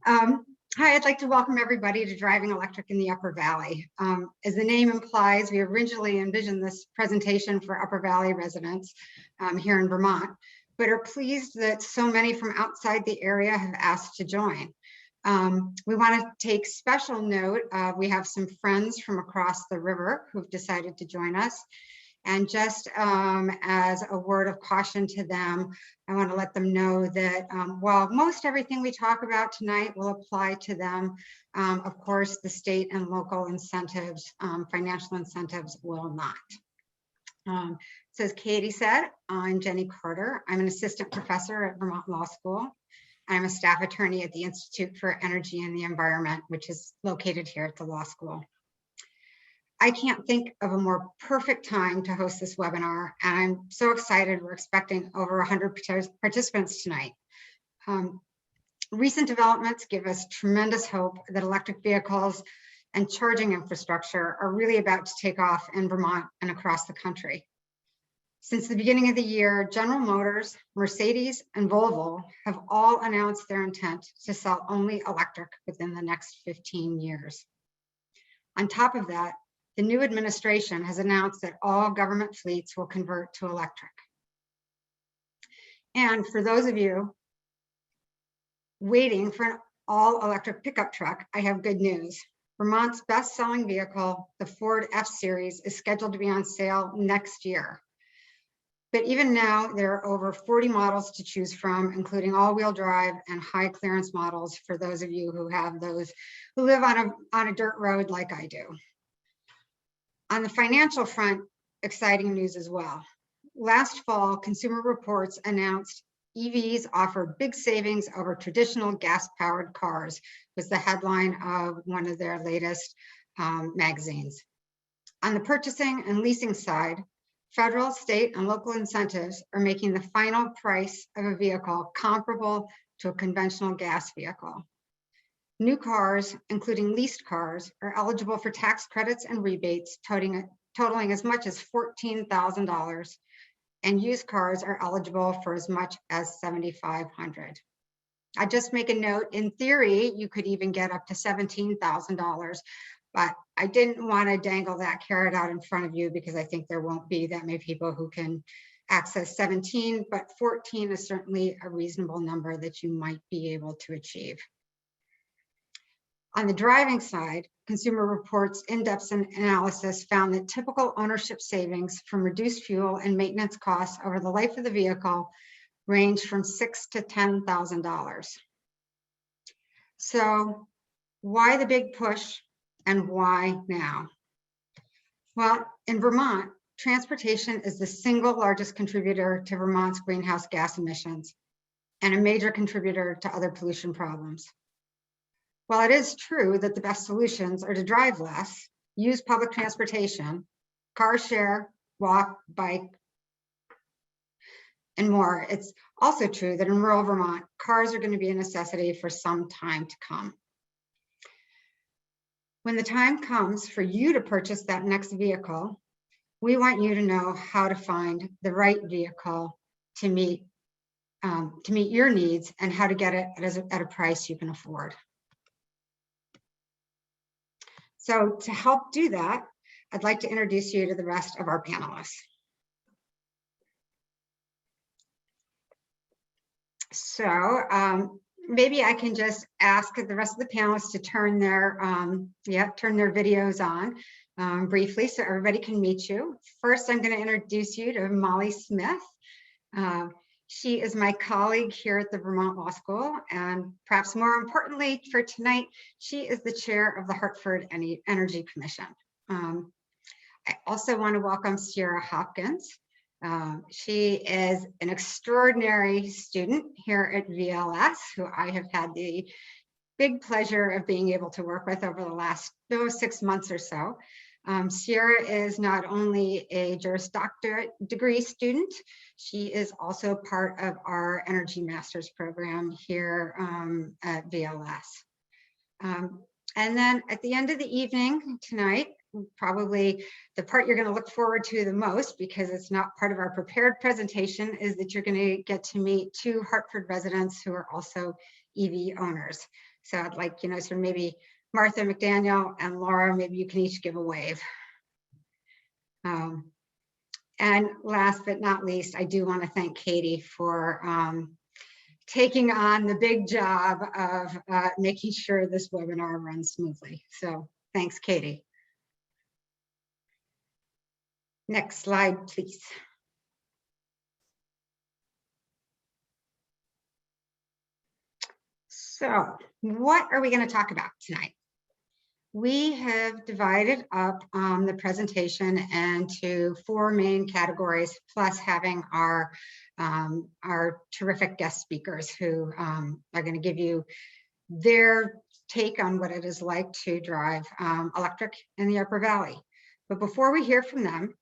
Hi, I'd like to welcome everybody to Driving Electric in the Upper Valley. As the name implies, we originally envisioned this presentation for Upper Valley residents here in Vermont, but are pleased that so many from outside the area have asked to join. We want to take special note. We have some friends from across the river who've decided to join us. And just as a word of caution to them, I want to let them know that while most everything we talk about tonight will apply to them, of course, the state and local incentives, financial incentives will not. So as Katie said, I'm Jenny Carter. I'm an assistant professor at Vermont Law School. I'm a staff attorney at the Institute for Energy and the Environment, which is located here at the law school. I can't think of a more perfect time to host this webinar, and I'm so excited. We're expecting over 100 participants tonight. Recent developments give us tremendous hope that electric vehicles and charging infrastructure are really about to take off in Vermont and across the country. Since the beginning of the year, General Motors, Mercedes, and Volvo have all announced their intent to sell only electric within the next 15 years. On top of that, the new administration has announced that all government fleets will convert to electric. And for those of you waiting for an all-electric pickup truck, I have good news. Vermont's best-selling vehicle, the Ford F-Series, is scheduled to be on sale next year. But even now, there are over 40 models to choose from, including all-wheel drive and high-clearance models for those of you who have those, who live on a dirt road like I do. On the financial front, exciting news as well. Last fall, Consumer Reports announced EVs offer big savings over traditional gas-powered cars, was the headline of one of their latest magazines. On the purchasing and leasing side, federal, state, and local incentives are making the final price of a vehicle comparable to a conventional gas vehicle. New cars, including leased cars, are eligible for tax credits and rebates totaling as much as $14,000, and used cars are eligible for as much as $7,500. I just make a note, in theory, you could even get up to $17,000, but I didn't want to dangle that carrot out in front of you because I think there won't be that many people who can access 17, but 14 is certainly a reasonable number that you might be able to achieve. On the driving side, Consumer Reports in-depth analysis found that typical ownership savings from reduced fuel and maintenance costs over the life of the vehicle range from $6,000 to $10,000. So why the big push and why now? Well, in Vermont, transportation is the single largest contributor to Vermont's greenhouse gas emissions and a major contributor to other pollution problems. While it is true that the best solutions are to drive less, use public transportation, car share, walk, bike, and more, it's also true that in rural Vermont, cars are going to be a necessity for some time to come. When the time comes for you to purchase that next vehicle, we want you to know how to find the right vehicle to meet your needs and how to get it at a price you can afford. So to help do that, I'd like to introduce you to the rest of our panelists. So maybe I can just ask the rest of the panelists to turn their videos on briefly so everybody can meet you. First, I'm going to introduce you to Molly Smith. She is my colleague here at the Vermont Law School, and perhaps more importantly for tonight, she is the chair of the Hartford Energy Commission. I also want to welcome Sierra Hopkins. She is an extraordinary student here at VLS, who I have had the big pleasure of being able to work with over the last 6 months or so. Sierra is not only a Juris Doctorate degree student, she is also part of our Energy Master's program here at VLS. And then at the end of the evening tonight, probably the part you're going to look forward to the most, because it's not part of our prepared presentation, is that you're going to get to meet 2 Hartford residents who are also EV owners. So I'd like, sort of maybe Martha McDaniel and Laura, maybe you can each give a wave. And last but not least, I do want to thank Katie for taking on the big job of making sure this webinar runs smoothly. So thanks, Katie. Next slide, please. So what are we going to talk about tonight? We have divided up the presentation into 4 main categories, plus having our terrific guest speakers who are going to give you their take on what it is like to drive electric in the Upper Valley. But before we hear from them,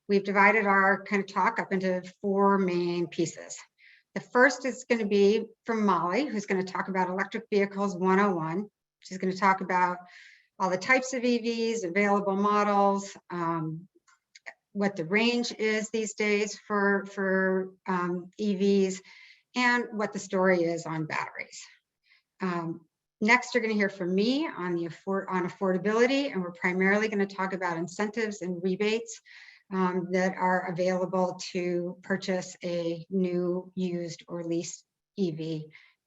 we've divided our kind of talk up into 4 main pieces. The first is going to be from Molly, who's going to talk about electric vehicles 101. She's going to talk about all the types of EVs, available models, what the range is these days for EVs, and what the story is on batteries. Next, you're going to hear from me on affordability, and we're primarily going to talk about incentives and rebates that are available to purchase a new, used, or leased EV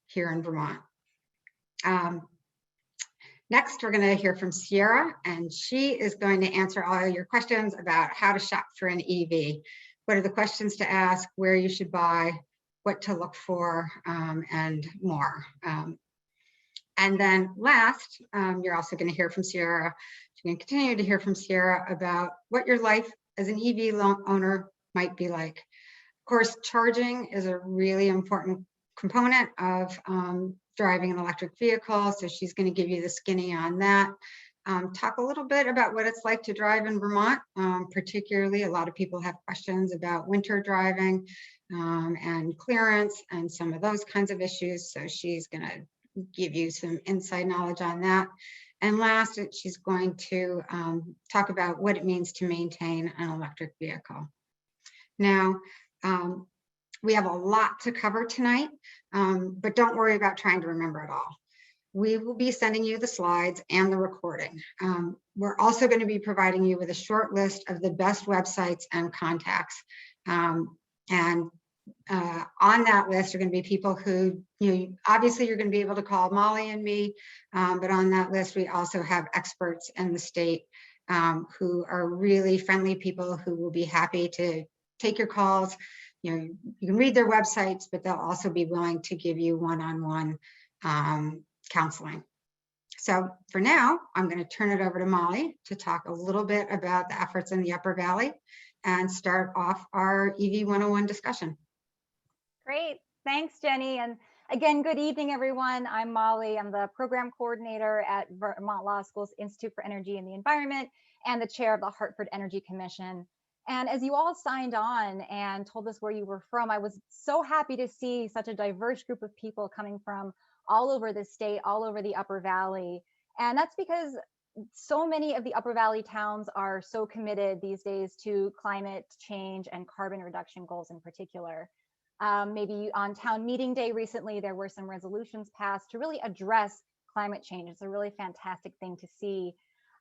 here in Vermont. Next, we're going to hear from Sierra, and she is going to answer all your questions about how to shop for an EV. What are the questions to ask, where you should buy, what to look for, and more. And then last, you're also going to hear from Sierra. You're going to continue to hear from Sierra about what your life as an EV owner might be like. Of course, charging is a really important component of driving an electric vehicle. So she's going to give you the skinny on that. Talk a little bit about what it's like to drive in Vermont. Particularly, a lot of people have questions about winter driving and clearance and some of those kinds of issues. So she's going to give you some inside knowledge on that. And last, she's going to talk about what it means to maintain an electric vehicle. Now, we have a lot to cover tonight, but don't worry about trying to remember it all. We will be sending you the slides and the recording. We're also going to be providing you with a short list of the best websites and contacts. On that list are going to be people who, obviously you're going to be able to call Molly and me, but on that list we also have experts in the state who are really friendly people who will be happy to take your calls. You can read their websites, but they'll also be willing to give you one-on-one counseling. So for now, I'm going to turn it over to Molly to talk a little bit about the efforts in the Upper Valley and start off our EV 101 discussion. Great, thanks, Jenny. And again, good evening, everyone. I'm Molly. I'm the program coordinator at Vermont Law School's Institute for Energy and the Environment and the chair of the Hartford Energy Commission. And as you all signed on and told us where you were from, I was so happy to see such a diverse group of people coming from all over the state, all over the Upper Valley. And that's because so many of the Upper Valley towns are so committed these days to climate change and carbon reduction goals in particular. Maybe on town meeting day recently, there were some resolutions passed to really address climate change. It's a really fantastic thing to see.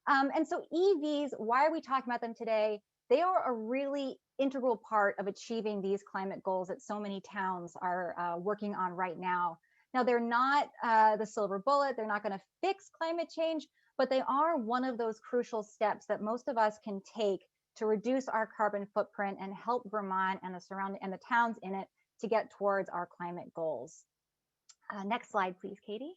And so EVs, why are we talking about them today? They are a really integral part of achieving these climate goals that so many towns are working on right now. Now, they're not the silver bullet. They're not going to fix climate change, but they are one of those crucial steps that most of us can take to reduce our carbon footprint and help Vermont and the surrounding and the towns in it to get towards our climate goals. Next slide, please, Katie.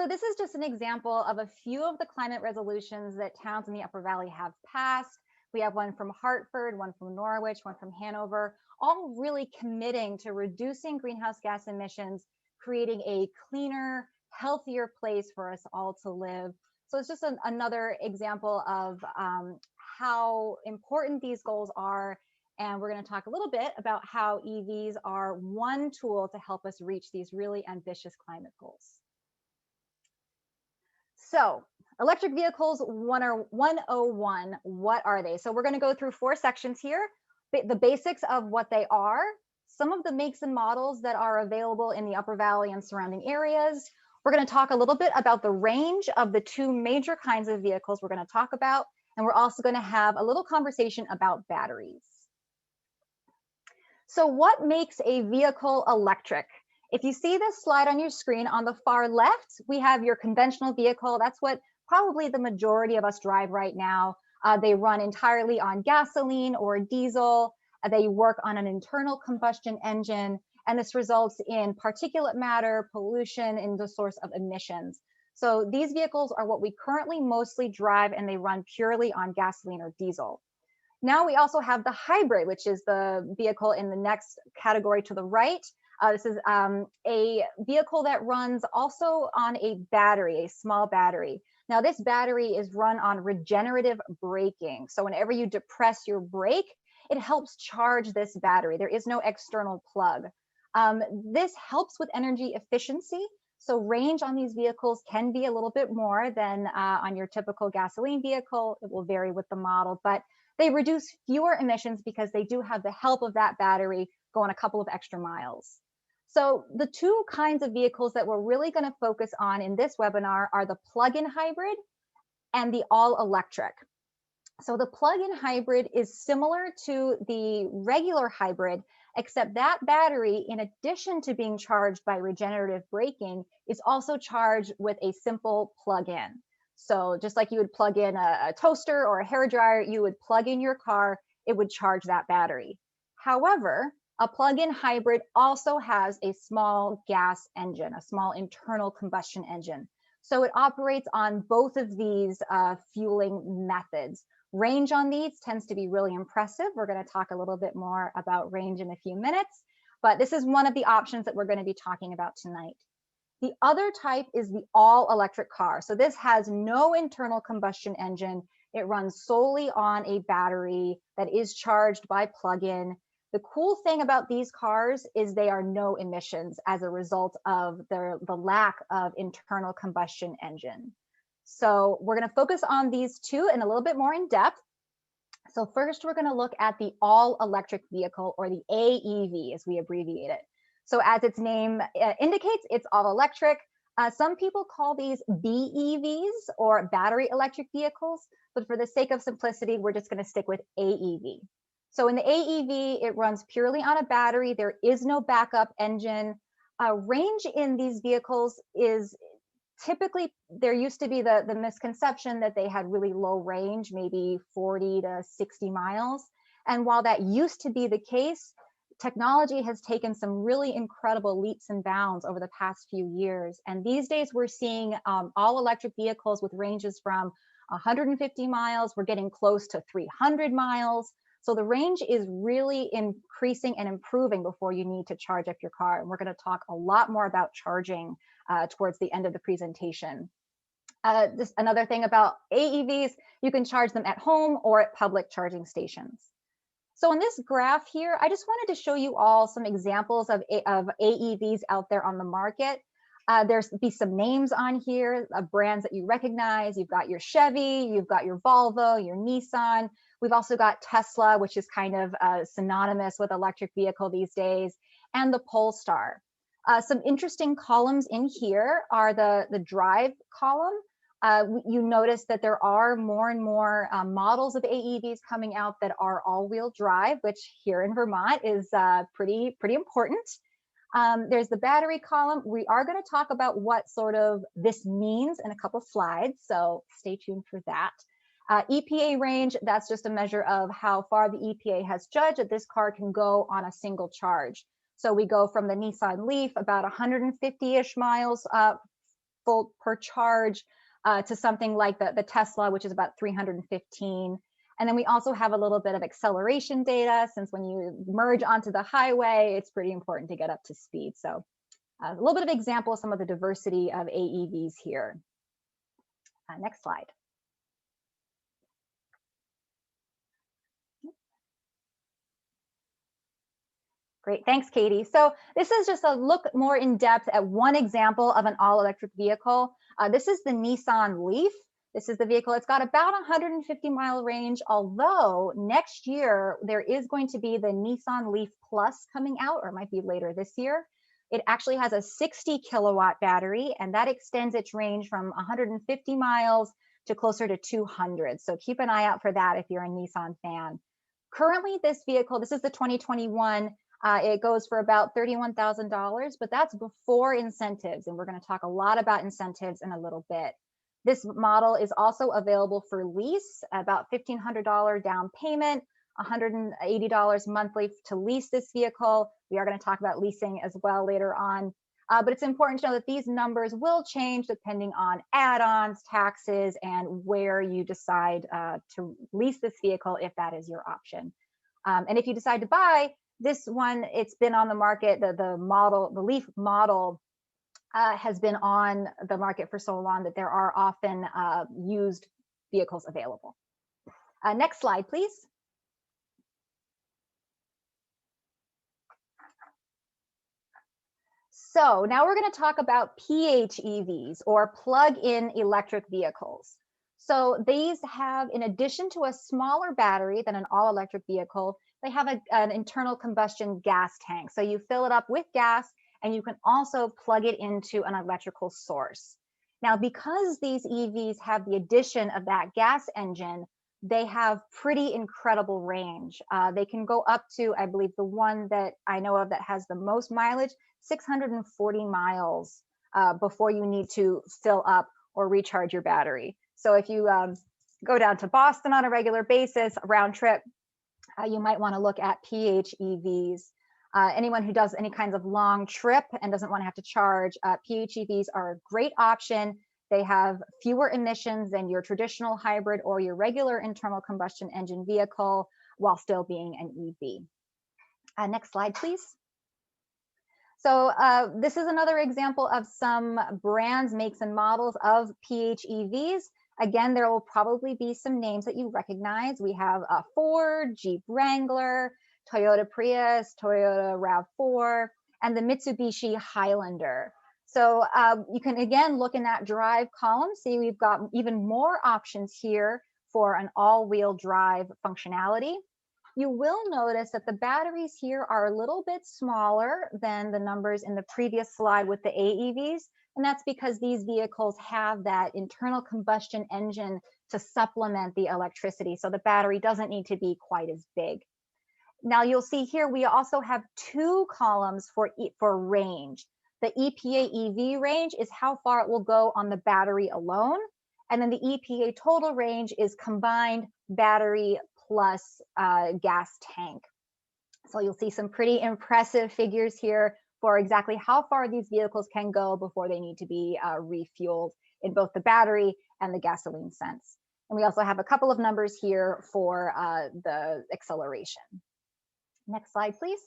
So this is just an example of a few of the climate resolutions that towns in the Upper Valley have passed. We have one from Hartford, one from Norwich, one from Hanover, all really committing to reducing greenhouse gas emissions, creating a cleaner, healthier place for us all to live. So it's just another example of how important these goals are. And we're going to talk a little bit about how EVs are one tool to help us reach these really ambitious climate goals. So electric vehicles 101, what are they? So we're going to go through 4 sections here. The basics of what they are, some of the makes and models that are available in the Upper Valley and surrounding areas, We're going to talk a little bit about the range of the two major kinds of vehicles we're going to talk about, and we're also going to have a little conversation about batteries. So what makes a vehicle electric? If you see this slide on your screen, on the far left, we have your conventional vehicle. That's what probably the majority of us drive right now. They run entirely on gasoline or diesel. They work on an internal combustion engine, and this results in particulate matter, pollution, and the source of emissions. So these vehicles are what we currently mostly drive, and they run purely on gasoline or diesel. Now we also have the hybrid, which is the vehicle in the next category to the right. This is a vehicle that runs also on a battery, a small battery. Now this battery is run on regenerative braking. So whenever you depress your brake, it helps charge this battery. There is no external plug. This helps with energy efficiency. So range on these vehicles can be a little bit more than on your typical gasoline vehicle. It will vary with the model, but they reduce fewer emissions because they do have the help of that battery going a couple of extra miles. So the two kinds of vehicles that we're really going to focus on in this webinar are the plug-in hybrid and the all-electric. So the plug-in hybrid is similar to the regular hybrid, except that battery, in addition to being charged by regenerative braking, is also charged with a simple plug-in. So just like you would plug in a toaster or a hairdryer, you would plug in your car, it would charge that battery. However, a plug-in hybrid also has a small gas engine, a small internal combustion engine. So it operates on both of these fueling methods. Range on these tends to be really impressive. We're going to talk a little bit more about range in a few minutes, but this is one of the options that we're going to be talking about tonight. The other type is the all-electric car. So this has no internal combustion engine. It runs solely on a battery that is charged by plug-in. The cool thing about these cars is they are no emissions as a result of the lack of internal combustion engine. So we're going to focus on these two in a little bit more in depth. So first, we're going to look at the all-electric vehicle, or the AEV as we abbreviate it. So as its name indicates, it's all electric. Some people call these BEVs, or battery electric vehicles, but for the sake of simplicity, we're just going to stick with AEV. So in the AEV, it runs purely on a battery. There is no backup engine. Range in these vehicles is typically, there used to be the misconception that they had really low range, maybe 40 to 60 miles. And while that used to be the case, technology has taken some really incredible leaps and bounds over the past few years. And these days we're seeing all electric vehicles with ranges from 150 miles. We're getting close to 300 miles. So the range is really increasing and improving before you need to charge up your car. And we're going to talk a lot more about charging towards the end of the presentation. Another thing about AEVs, you can charge them at home or at public charging stations. So in this graph here, I just wanted to show you all some examples of AEVs out there on the market. There's be some names on here of brands that you recognize. You've got your Chevy, you've got your Volvo, your Nissan. We've also got Tesla, which is kind of synonymous with electric vehicle these days, and the Polestar. Some interesting columns in here are the drive column. You notice that there are more and more models of AEVs coming out that are all-wheel drive, which here in Vermont is pretty important. There's the battery column. We are going to talk about what sort of this means in a couple slides, so stay tuned for that. EPA range, that's just a measure of how far the EPA has judged that this car can go on a single charge. So we go from the Nissan Leaf, about 150-ish miles full per charge, to something like the Tesla, which is about 315. And then we also have a little bit of acceleration data, since when you merge onto the highway, it's pretty important to get up to speed. So a little bit of example of some of the diversity of AEVs here. Next slide. Great, thanks, Katie. So this is just a look more in depth at one example of an all-electric vehicle. This is the Nissan Leaf. This is the vehicle. It's got about 150-mile range, although next year there is going to be the Nissan Leaf Plus coming out, or it might be later this year. It actually has a 60 kilowatt battery, and that extends its range from 150 miles to closer to 200. So keep an eye out for that if you're a Nissan fan. Currently, this vehicle, this is the 2021, it goes for about $31,000, but that's before incentives. And we're going to talk a lot about incentives in a little bit. This model is also available for lease, about $1,500 down payment, $180 monthly to lease this vehicle. We are going to talk about leasing as well later on. But it's important to know that these numbers will change depending on add-ons, taxes, and where you decide to lease this vehicle, if that is your option. And if you decide to buy this one, it's been on the market, the Leaf model has been on the market for so long that there are often used vehicles available. Next slide, please. So now we're going to talk about PHEVs, or plug-in electric vehicles. So these have, in addition to a smaller battery than an all-electric vehicle, they have an internal combustion gas tank. So you fill it up with gas, and you can also plug it into an electrical source. Now, because these EVs have the addition of that gas engine, they have pretty incredible range. They can go up to, I believe the one that I know of that has the most mileage, 640 miles before you need to fill up or recharge your battery. So if you go down to Boston on a regular basis, a round trip, you might want to look at PHEVs. Anyone who does any kinds of long trip and doesn't want to have to charge, PHEVs are a great option. They have fewer emissions than your traditional hybrid or your regular internal combustion engine vehicle, while still being an EV. Next slide, please. So this is another example of some brands, makes, and models of PHEVs. Again, there will probably be some names that you recognize. We have Ford, Jeep Wrangler, Toyota Prius, Toyota RAV4, and the Mitsubishi Highlander. So you can, again, look in that drive column. See, we've got even more options here for an all-wheel drive functionality. You will notice that the batteries here are a little bit smaller than the numbers in the previous slide with the AEVs. And that's because these vehicles have that internal combustion engine to supplement the electricity. So the battery doesn't need to be quite as big. Now you'll see here, we also have two columns for range. The EPA EV range is how far it will go on the battery alone. And then the EPA total range is combined battery plus gas tank. So you'll see some pretty impressive figures here for exactly how far these vehicles can go before they need to be refueled in both the battery and the gasoline sense. And we also have a couple of numbers here for the acceleration. Next slide, please.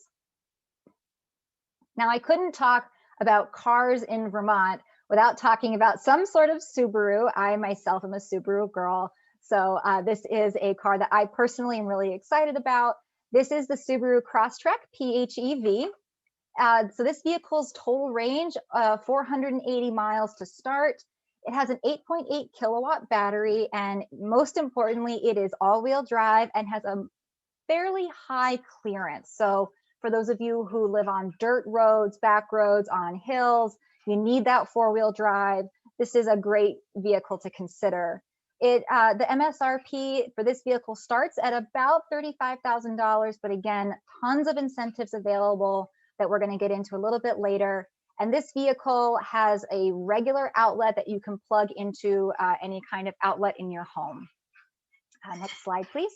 Now, I couldn't talk about cars in Vermont without talking about some sort of Subaru. I myself am a Subaru girl. So this is a car that I personally am really excited about. This is the Subaru Crosstrek PHEV. So this vehicle's total range, 480 miles to start. It has an 8.8 kilowatt battery, and most importantly, it is all-wheel drive and has a fairly high clearance. So for those of you who live on dirt roads, back roads, on hills, you need that four-wheel drive. This is a great vehicle to consider. The MSRP for this vehicle starts at about $35,000, but again, tons of incentives available that we're going to get into a little bit later. And this vehicle has a regular outlet that you can plug into any kind of outlet in your home. Next slide, please.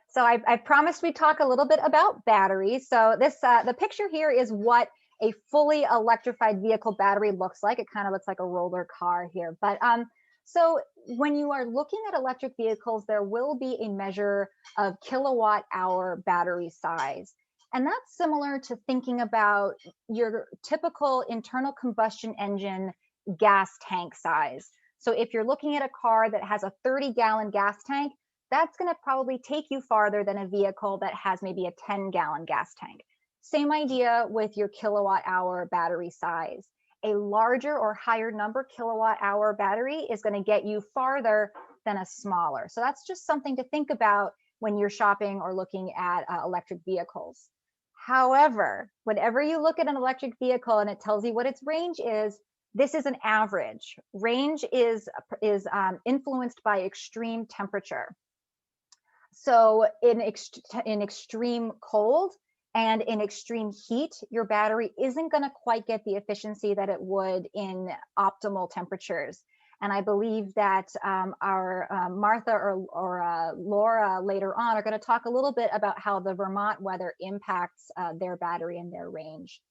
So I promised we'd talk a little bit about batteries. So this the picture here is what a fully electrified vehicle battery looks like. It kind of looks like a roller car here. But so when you are looking at electric vehicles, there will be a measure of kilowatt hour battery size. And that's similar to thinking about your typical internal combustion engine gas tank size. So if you're looking at a car that has a 30-gallon gas tank, that's going to probably take you farther than a vehicle that has maybe a 10-gallon gas tank. Same idea with your kilowatt hour battery size. A larger or higher number kilowatt hour battery is going to get you farther than a smaller. So that's just something to think about when you're shopping or looking at electric vehicles. However, whenever you look at an electric vehicle and it tells you what its range is, this is an average. Range is influenced by extreme temperature. So in extreme cold and in extreme heat, your battery isn't going to quite get the efficiency that it would in optimal temperatures. And I believe that our Martha or Laura later on are going to talk a little bit about how the Vermont weather impacts their battery and their range.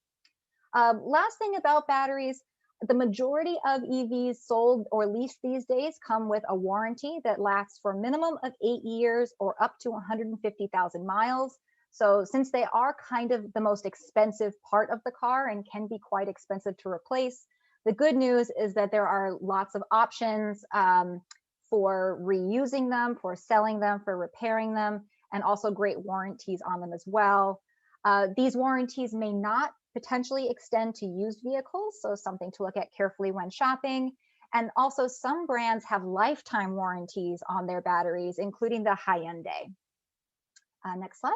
Last thing about batteries, the majority of EVs sold or leased these days come with a warranty that lasts for a minimum of 8 years or up to 150,000 miles. So since they are kind of the most expensive part of the car and can be quite expensive to replace, the good news is that there are lots of options for reusing them, for selling them, for repairing them, and also great warranties on them as well. These warranties may not potentially extend to used vehicles, so something to look at carefully when shopping. And also some brands have lifetime warranties on their batteries, including the Hyundai. Next slide.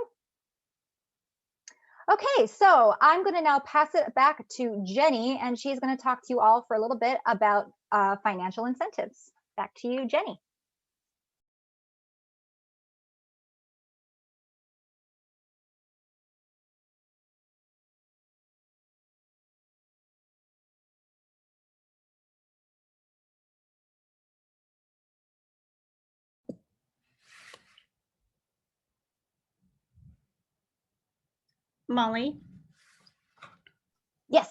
Okay, so I'm going to now pass it back to Jenny, and she's going to talk to you all for a little bit about financial incentives. Back to you, Jenny. Molly? Yes.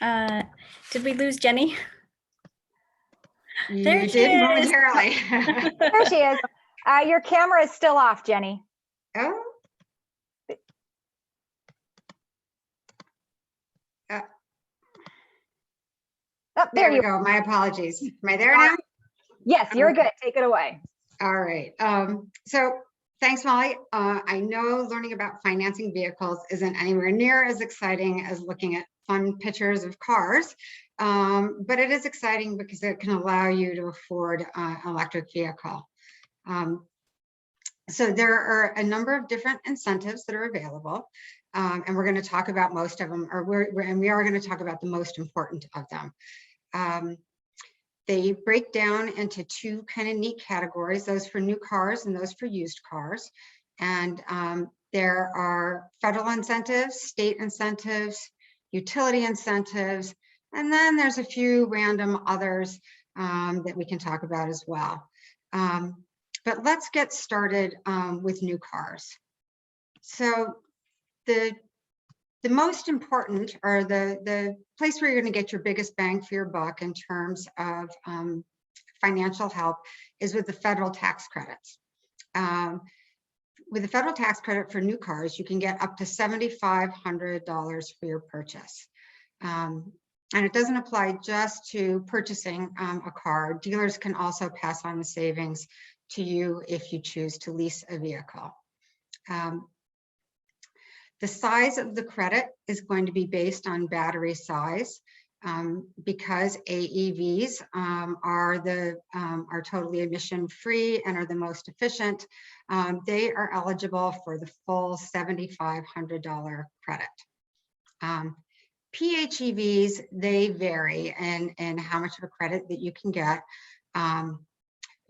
Did we lose Jenny? You did momentarily. There she is. Your camera is still off, Jenny. Oh. Oh, There we go. My apologies. Am I there now? Yes, you're good. Take it away. All right. So thanks, Molly. I know learning about financing vehicles isn't anywhere near as exciting as looking at fun pictures of cars, but it is exciting because it can allow you to afford an electric vehicle. So there are a number of different incentives that are available, and we're going to talk about most of them, and we are going to talk about the most important of them. They break down into two kind of neat categories, those for new cars and those for used cars. And there are federal incentives, state incentives, utility incentives, and then there's a few random others that we can talk about as well. But let's get started with new cars. So the most important, or the place where you're going to get your biggest bang for your buck in terms of financial help is with the federal tax credits. With the federal tax credit for new cars, you can get up to $7,500 for your purchase. And it doesn't apply just to purchasing a car. Dealers can also pass on the savings to you if you choose to lease a vehicle. The size of the credit is going to be based on battery size, because AEVs are totally emission free and are the most efficient. They are eligible for the full $7,500 credit. PHEVs, they vary in how much of a credit that you can get,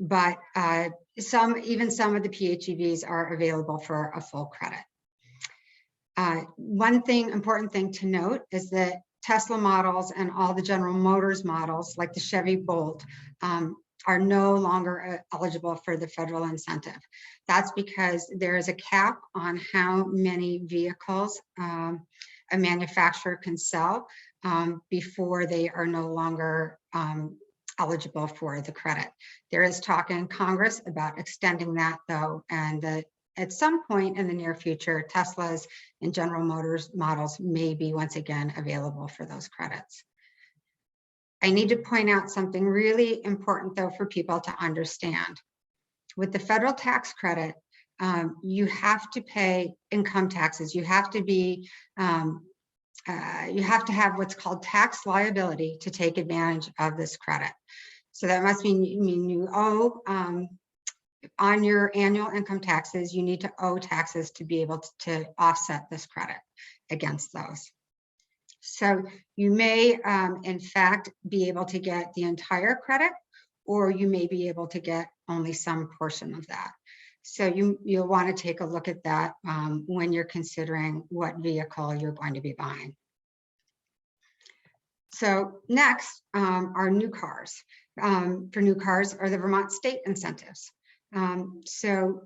but even some of the PHEVs are available for a full credit. One important thing to note is that Tesla models and all the General Motors models, like the Chevy Bolt, are no longer eligible for the federal incentive. That's because there is a cap on how many vehicles a manufacturer can sell before they are no longer eligible for the credit. There is talk in Congress about extending that, though, and that at some point in the near future, Teslas and General Motors models may be once again available for those credits. I need to point out something really important, though, for people to understand. With the federal tax credit, you have to pay income taxes. You have to be, you have to have what's called tax liability to take advantage of this credit. So that must mean you owe, on your annual income taxes, you need to owe taxes to be able to offset this credit against those. So you may, in fact, be able to get the entire credit, or you may be able to get only some portion of that. So you'll want to take a look at that when you're considering what vehicle you're going to be buying. So next are new cars. For new cars are the Vermont state incentives. So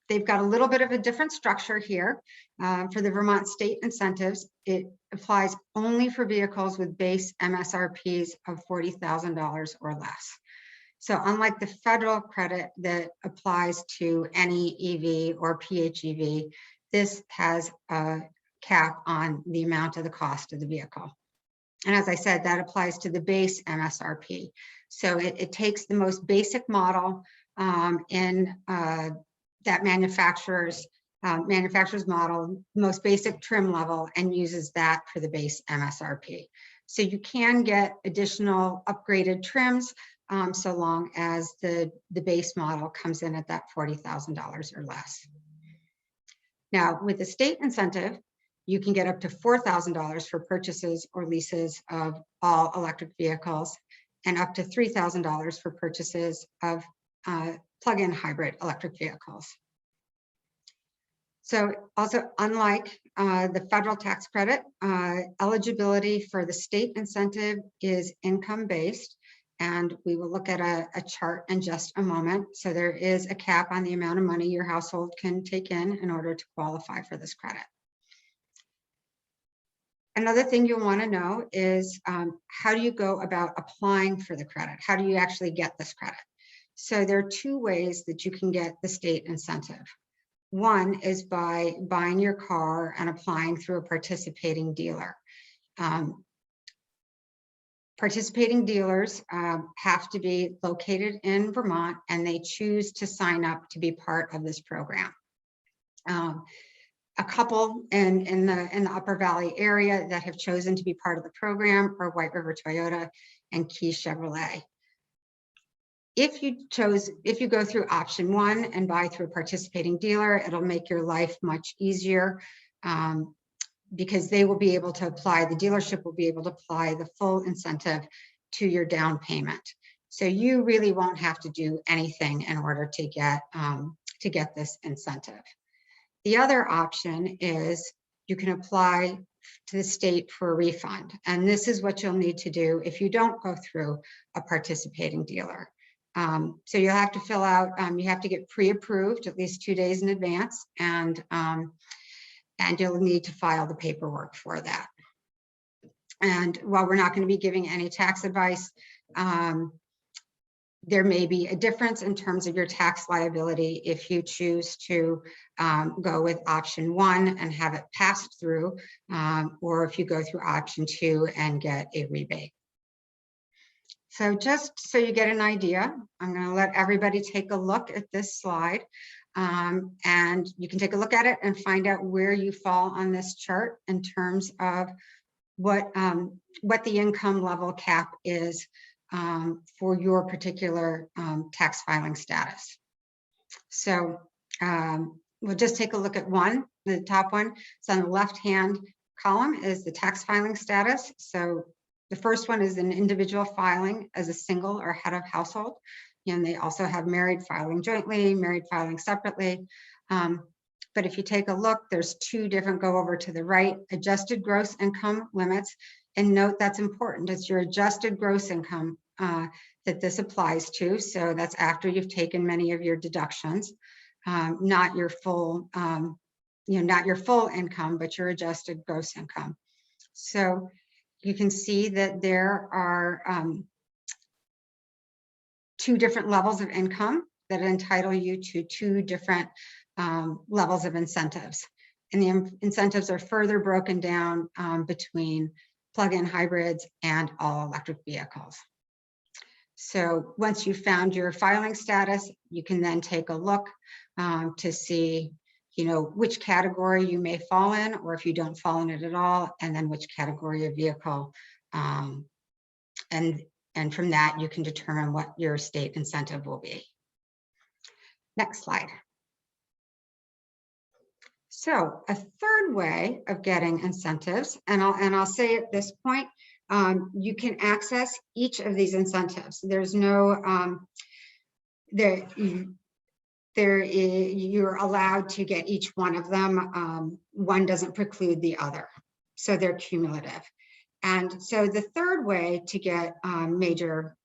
they've got a little bit of a different structure here. For the Vermont state incentives, it applies only for vehicles with base MSRPs of $40,000 or less. So unlike the federal credit that applies to any EV or PHEV, this has a cap on the amount of the cost of the vehicle. And as I said, that applies to the base MSRP. So it takes the most basic model in that manufacturer's model, most basic trim level, and uses that for the base MSRP. So you can get additional upgraded trims so long as the base model comes in at that $40,000 or less. Now, with the state incentive, you can get up to $4,000 for purchases or leases of all electric vehicles, and up to $3,000 for purchases of plug-in hybrid electric vehicles. So also, unlike the federal tax credit, eligibility for the state incentive is income-based, and we will look at a chart in just a moment. So there is a cap on the amount of money your household can take in order to qualify for this credit. Another thing you'll want to know is how do you go about applying for the credit? How do you actually get this credit? So there are two ways that you can get the state incentive. One is by buying your car and applying through a participating dealer. Participating dealers have to be located in Vermont, and they choose to sign up to be part of this program. A couple in the Upper Valley area that have chosen to be part of the program are White River Toyota and Key Chevrolet. If you go through option one and buy through a participating dealer, it'll make your life much easier because they will be able to apply, the dealership will be able to apply the full incentive to your down payment. So you really won't have to do anything in order to get this incentive. The other option is you can apply to the state for a refund. And this is what you'll need to do if you don't go through a participating dealer. So you'll have to fill out, you have to get pre-approved at least 2 days in advance, and you'll need to file the paperwork for that. And while we're not going to be giving any tax advice, there may be a difference in terms of your tax liability if you choose to go with option one and have it passed through, or if you go through option two and get a rebate. So just so you get an idea, I'm going to let everybody take a look at this slide, and you can take a look at it and find out where you fall on this chart in terms of what the income level cap is for your particular tax filing status. So we'll just take a look at one, the top one. So on the left-hand column is the tax filing status. So the first one is an individual filing as a single or head of household. And they also have married filing jointly, married filing separately. But if you take a look, there's two different, go over to the right, adjusted gross income limits. And note that's important, it's your adjusted gross income that this applies to. So that's after you've taken many of your deductions, not your full, not your full income, but your adjusted gross income. So you can see that there are two different levels of income that entitle you to two different levels of incentives. And the incentives are further broken down between plug-in hybrids and all electric vehicles. So once you've found your filing status, you can then take a look to see, which category you may fall in, or if you don't fall in it at all, and then which category of vehicle. And And from that, you can determine what your state incentive will be. Next slide. So a third way of getting incentives, and I'll say at this point, you can access each of these incentives. There's no you're allowed to get each one of them. One doesn't preclude the other, so they're cumulative. And so the third way to get major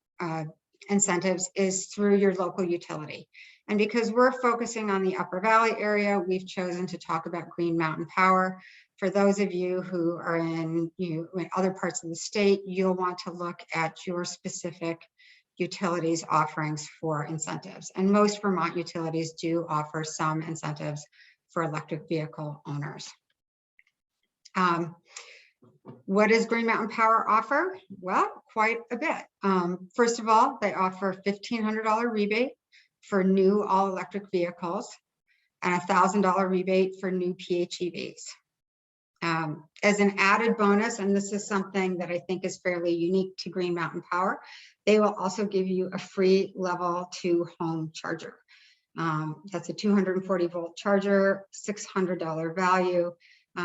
incentives is through your local utility. And because we're focusing on the Upper Valley area, we've chosen to talk about Green Mountain Power. For those of you who are in other parts of the state, you'll want to look at your specific utilities offerings for incentives. And most Vermont utilities do offer some incentives for electric vehicle owners. What does Green Mountain Power offer? Well, quite a bit. First of all, they offer $1,500 rebate for new all-electric vehicles and $1,000 rebate for new PHEVs. As an added bonus, and this is something that I think is fairly unique to Green Mountain Power, they will also give you a free level 2 home charger. That's a 240 volt charger, $600 value.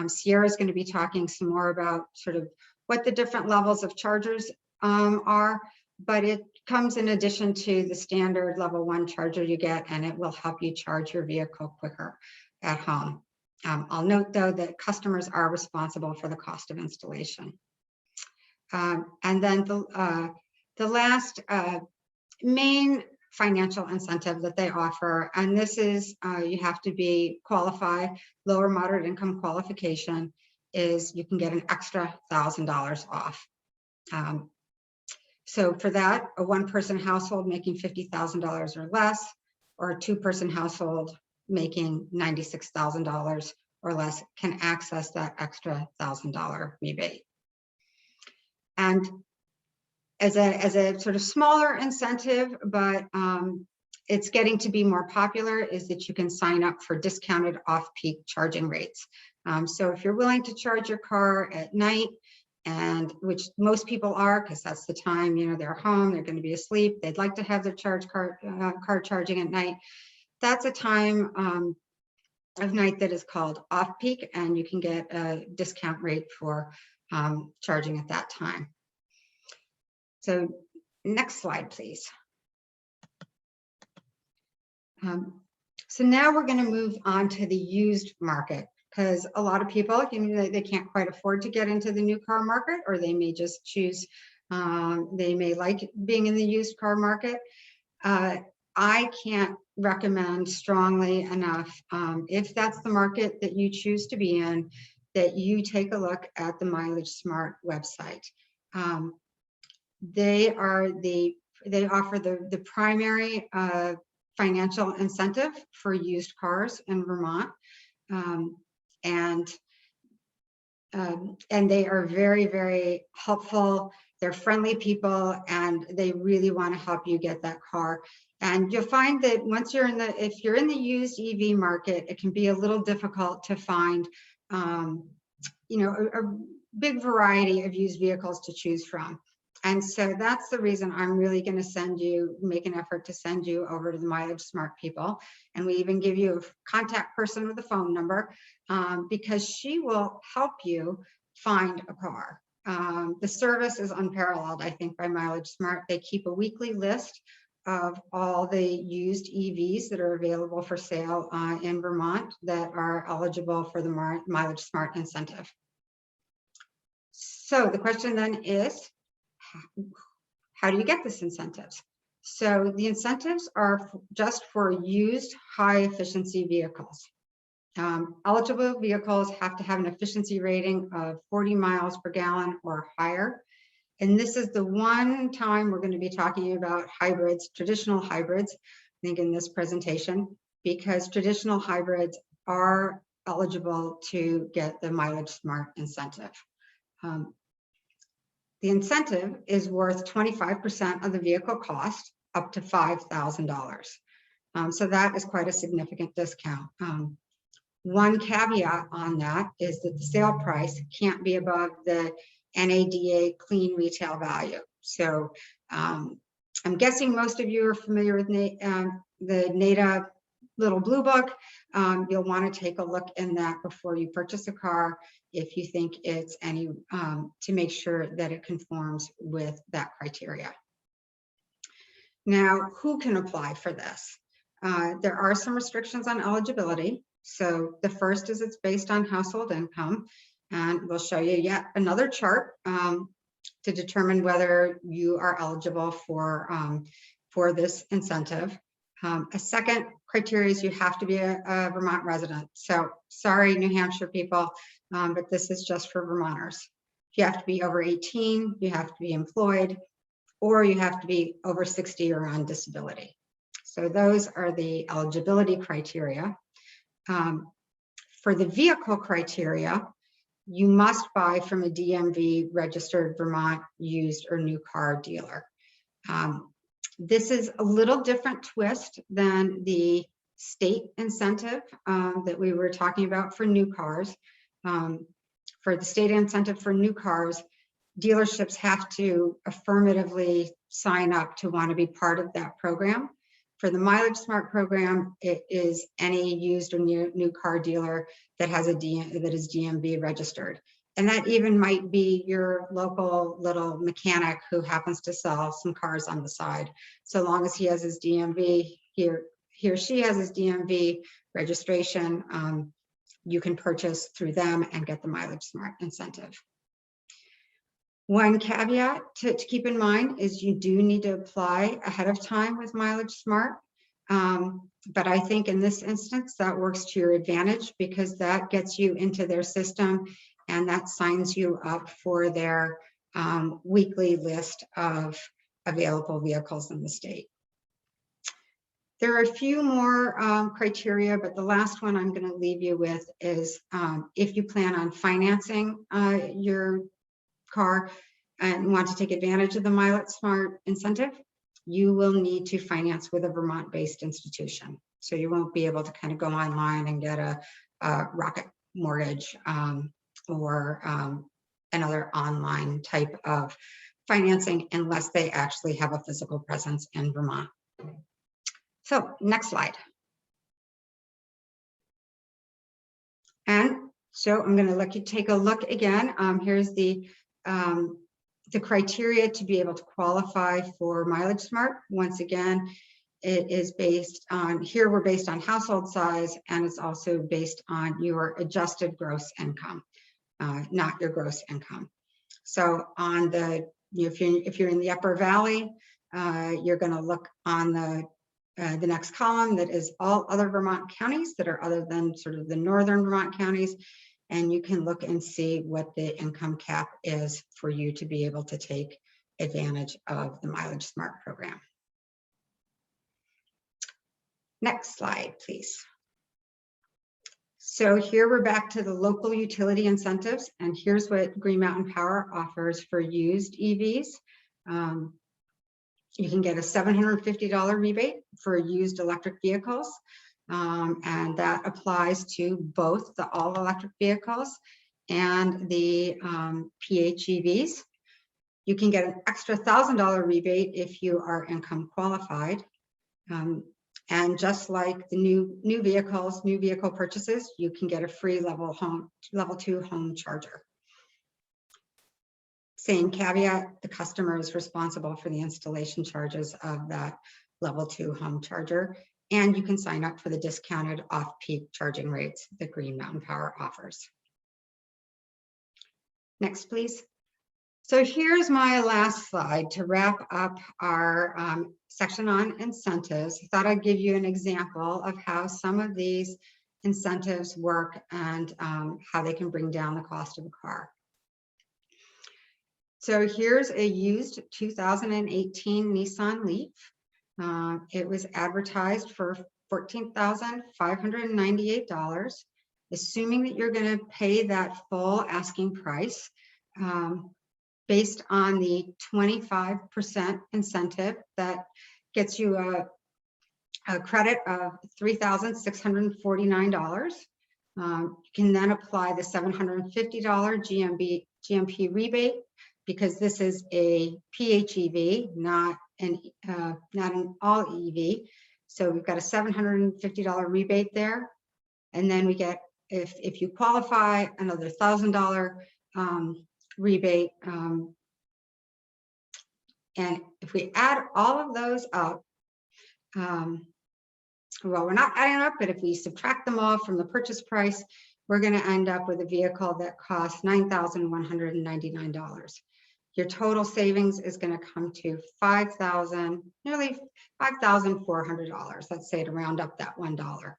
Sierra is going to be talking some more about sort of what the different levels of chargers are, but it comes in addition to the standard level 1 charger you get, and it will help you charge your vehicle quicker at home. I'll note though that customers are responsible for the cost of installation. And then the last main financial incentive that they offer, and this is you have to be qualified, lower moderate income qualification, is you can get an extra $1,000 off. So for that, a 1-person household making $50,000 or less, or a 2-person household making $96,000 or less can access that extra $1,000 rebate. And as a sort of smaller incentive, but it's getting to be more popular, is that you can sign up for discounted off-peak charging rates. So if you're willing to charge your car at night, and which most people are, because that's the time, they're home, they're going to be asleep, they'd like to have their car charging at night. That's a time of night that is called off-peak, and you can get a discount rate for charging at that time. So next slide, please. So now we're going to move on to the used market, because a lot of people, they can't quite afford to get into the new car market, or they may just choose, they may like being in the used car market. I can't recommend strongly enough, if that's the market that you choose to be in, that you take a look at the Mileage Smart website. They offer the primary financial incentive for used cars in Vermont, and they are very, very helpful. They're friendly people, and they really want to help you get that car. And you'll find that once you're if you're in the used EV market, it can be a little difficult to find, a big variety of used vehicles to choose from. And so that's the reason I'm really going to make an effort to send you over to the Mileage Smart people. And we even give you a contact person with a phone number, because she will help you find a car. The service is unparalleled, I think, by Mileage Smart. They keep a weekly list of all the used EVs that are available for sale in Vermont that are eligible for the Mileage Smart incentive. So the question then is, how do you get this incentives? So the incentives are just for used high efficiency vehicles. Eligible vehicles have to have an efficiency rating of 40 miles per gallon or higher. And this is the one time we're going to be talking about hybrids, traditional hybrids, I think, in this presentation, because traditional hybrids are eligible to get the Mileage Smart incentive. The incentive is worth 25% of the vehicle cost, up to $5,000. So that is quite a significant discount. One caveat on that is that the sale price can't be above the NADA clean retail value. So I'm guessing most of you are familiar with the NADA little blue book. You'll want to take a look in that before you purchase a car if you think it's any, to make sure that it conforms with that criteria. Now, who can apply for this? There are some restrictions on eligibility. So the first is it's based on household income, and we'll show you yet another chart to determine whether you are eligible for this incentive. A second criteria is you have to be a Vermont resident. So sorry, New Hampshire people, but this is just for Vermonters. You have to be over 18, you have to be employed, or you have to be over 60 or on disability. So those are the eligibility criteria. For the vehicle criteria, you must buy from a DMV registered Vermont used or new car dealer. This is a little different twist than the state incentive that we were talking about for new cars. For the state incentive for new cars, dealerships have to affirmatively sign up to want to be part of that program. For the Mileage Smart program, it is any used or new car dealer that has that is DMV registered. And that even might be your local little mechanic who happens to sell some cars on the side. So long as he has his DMV, he or she has his DMV registration, you can purchase through them and get the Mileage Smart incentive. One caveat to keep in mind is you do need to apply ahead of time with Mileage Smart. But I think in this instance, that works to your advantage because that gets you into their system and that signs you up for their weekly list of available vehicles in the state. There are a few more criteria, but the last one I'm going to leave you with is if you plan on financing your car and want to take advantage of the Mileage Smart incentive, you will need to finance with a Vermont-based institution. So you won't be able to kind of go online and get a Rocket Mortgage or another online type of financing unless they actually have a physical presence in Vermont. So next slide. And so I'm going to let you take a look again. Here's the criteria to be able to qualify for Mileage Smart. Once again, it is based on, here we're based on household size, and it's also based on your adjusted gross income, not your gross income. So on the, if you're in the Upper Valley, you're going to look on the next column that is all other Vermont counties that are other than sort of the northern Vermont counties. And you can look and see what the income cap is for you to be able to take advantage of the Mileage Smart program. Next slide, please. So here we're back to the local utility incentives, and here's what Green Mountain Power offers for used EVs. You can get a $750 rebate for used electric vehicles. And that applies to both the all-electric vehicles and the PHEVs. You can get an extra $1,000 rebate if you are income qualified. And just like the new vehicle purchases, you can get a free level 2 home charger. Same caveat, the customer is responsible for the installation charges of that level 2 home charger. And you can sign up for the discounted off-peak charging rates that Green Mountain Power offers. Next, please. So here's my last slide to wrap up our section on incentives. I thought I'd give you an example of how some of these incentives work and how they can bring down the cost of a car. So here's a used 2018 Nissan Leaf. It was advertised for $14,598, assuming that you're going to pay that full asking price based on the 25% incentive that gets you a credit of $3,649. You can then apply the $750 GMP rebate because this is a PHEV, not an all EV. So we've got a $750 rebate there. And then we get, if you qualify, another $1,000 rebate. And if we add all of those up, well, we're not adding up, but if we subtract them all from the purchase price, we're going to end up with a vehicle that costs $9,199. Your total savings is going to come to nearly $5,400. Let's say to round up that $1.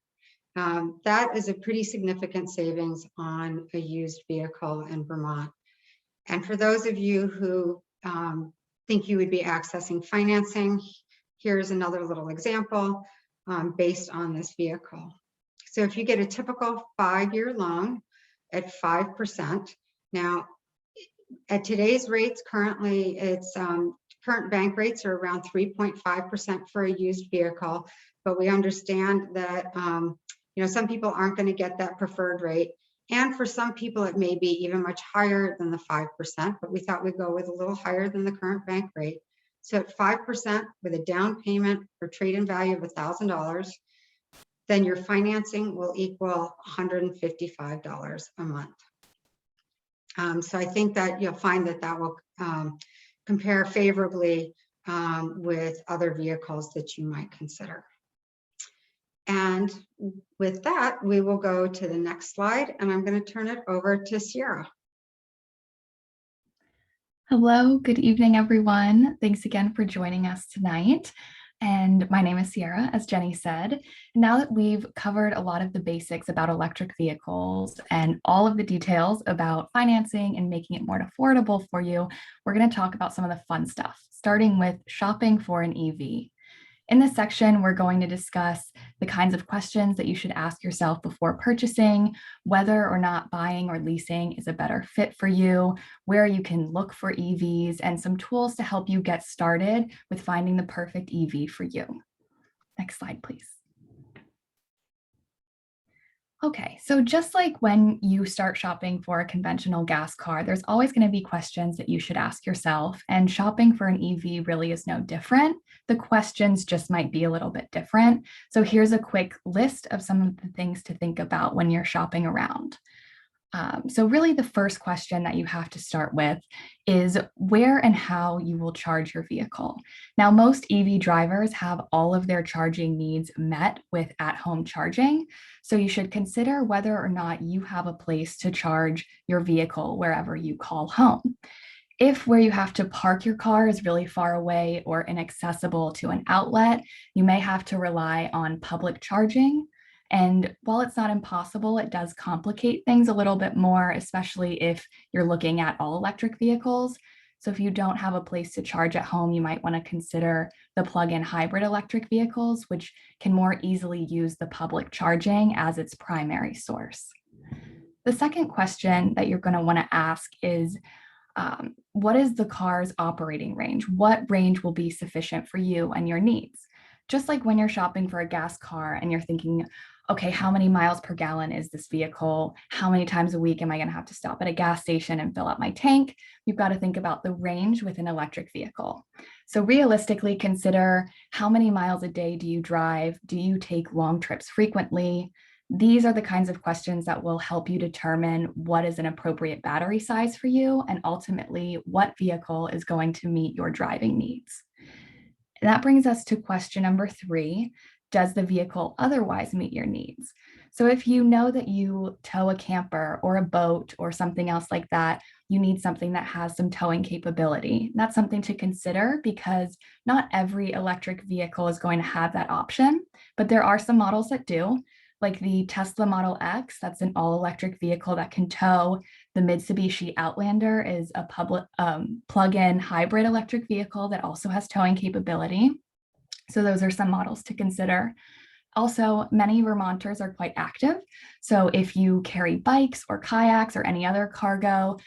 That is a pretty significant savings on a used vehicle in Vermont. And for those of you who think you would be accessing financing, here's another little example based on this vehicle. So if you get a typical 5-year loan at 5%, now at today's rates, currently it's current bank rates are around 3.5% for a used vehicle, but we understand that some people aren't going to get that preferred rate. And for some people, it may be even much higher than the 5%, but we thought we'd go with a little higher than the current bank rate. So at 5% with a down payment or trade-in value of $1,000, then your financing will equal $155 a month. So I think that you'll find that that will compare favorably with other vehicles that you might consider. And with that, we will go to the next slide, and I'm going to turn it over to Sierra. Hello, good evening, everyone. Thanks again for joining us tonight. And my name is Sierra, as Jenny said. Now that we've covered a lot of the basics about electric vehicles and all of the details about financing and making it more affordable for you, we're going to talk about some of the fun stuff, starting with shopping for an EV. In this section, we're going to discuss the kinds of questions that you should ask yourself before purchasing, whether or not buying or leasing is a better fit for you, where you can look for EVs, and some tools to help you get started with finding the perfect EV for you. Next slide, please. Okay, so just like when you start shopping for a conventional gas car, there's always going to be questions that you should ask yourself, and shopping for an EV really is no different. The questions just might be a little bit different. So here's a quick list of some of the things to think about when you're shopping around. So really the first question that you have to start with is where and how you will charge your vehicle. Now, most EV drivers have all of their charging needs met with at-home charging. So you should consider whether or not you have a place to charge your vehicle wherever you call home. If where you have to park your car is really far away or inaccessible to an outlet, you may have to rely on public charging. And while it's not impossible, it does complicate things a little bit more, especially if you're looking at all electric vehicles. So if you don't have a place to charge at home, you might want to consider the plug-in hybrid electric vehicles, which can more easily use the public charging as its primary source. The second question that you're going to want to ask is, what is the car's operating range? What range will be sufficient for you and your needs? Just like when you're shopping for a gas car and you're thinking, okay, how many miles per gallon is this vehicle? How many times a week am I going to have to stop at a gas station and fill up my tank? You've got to think about the range with an electric vehicle. So realistically, consider how many miles a day do you drive? Do you take long trips frequently? These are the kinds of questions that will help you determine what is an appropriate battery size for you and ultimately what vehicle is going to meet your driving needs. And that brings us to question number 3. Does the vehicle otherwise meet your needs? So if you know that you tow a camper or a boat or something else like that, you need something that has some towing capability. That's something to consider because not every electric vehicle is going to have that option, but there are some models that do, like the Tesla Model X, that's an all-electric vehicle that can tow. The Mitsubishi Outlander is a plug-in hybrid electric vehicle that also has towing capability. So those are some models to consider. Also, many Vermonters are quite active. So if you carry bikes or kayaks or any other cargo,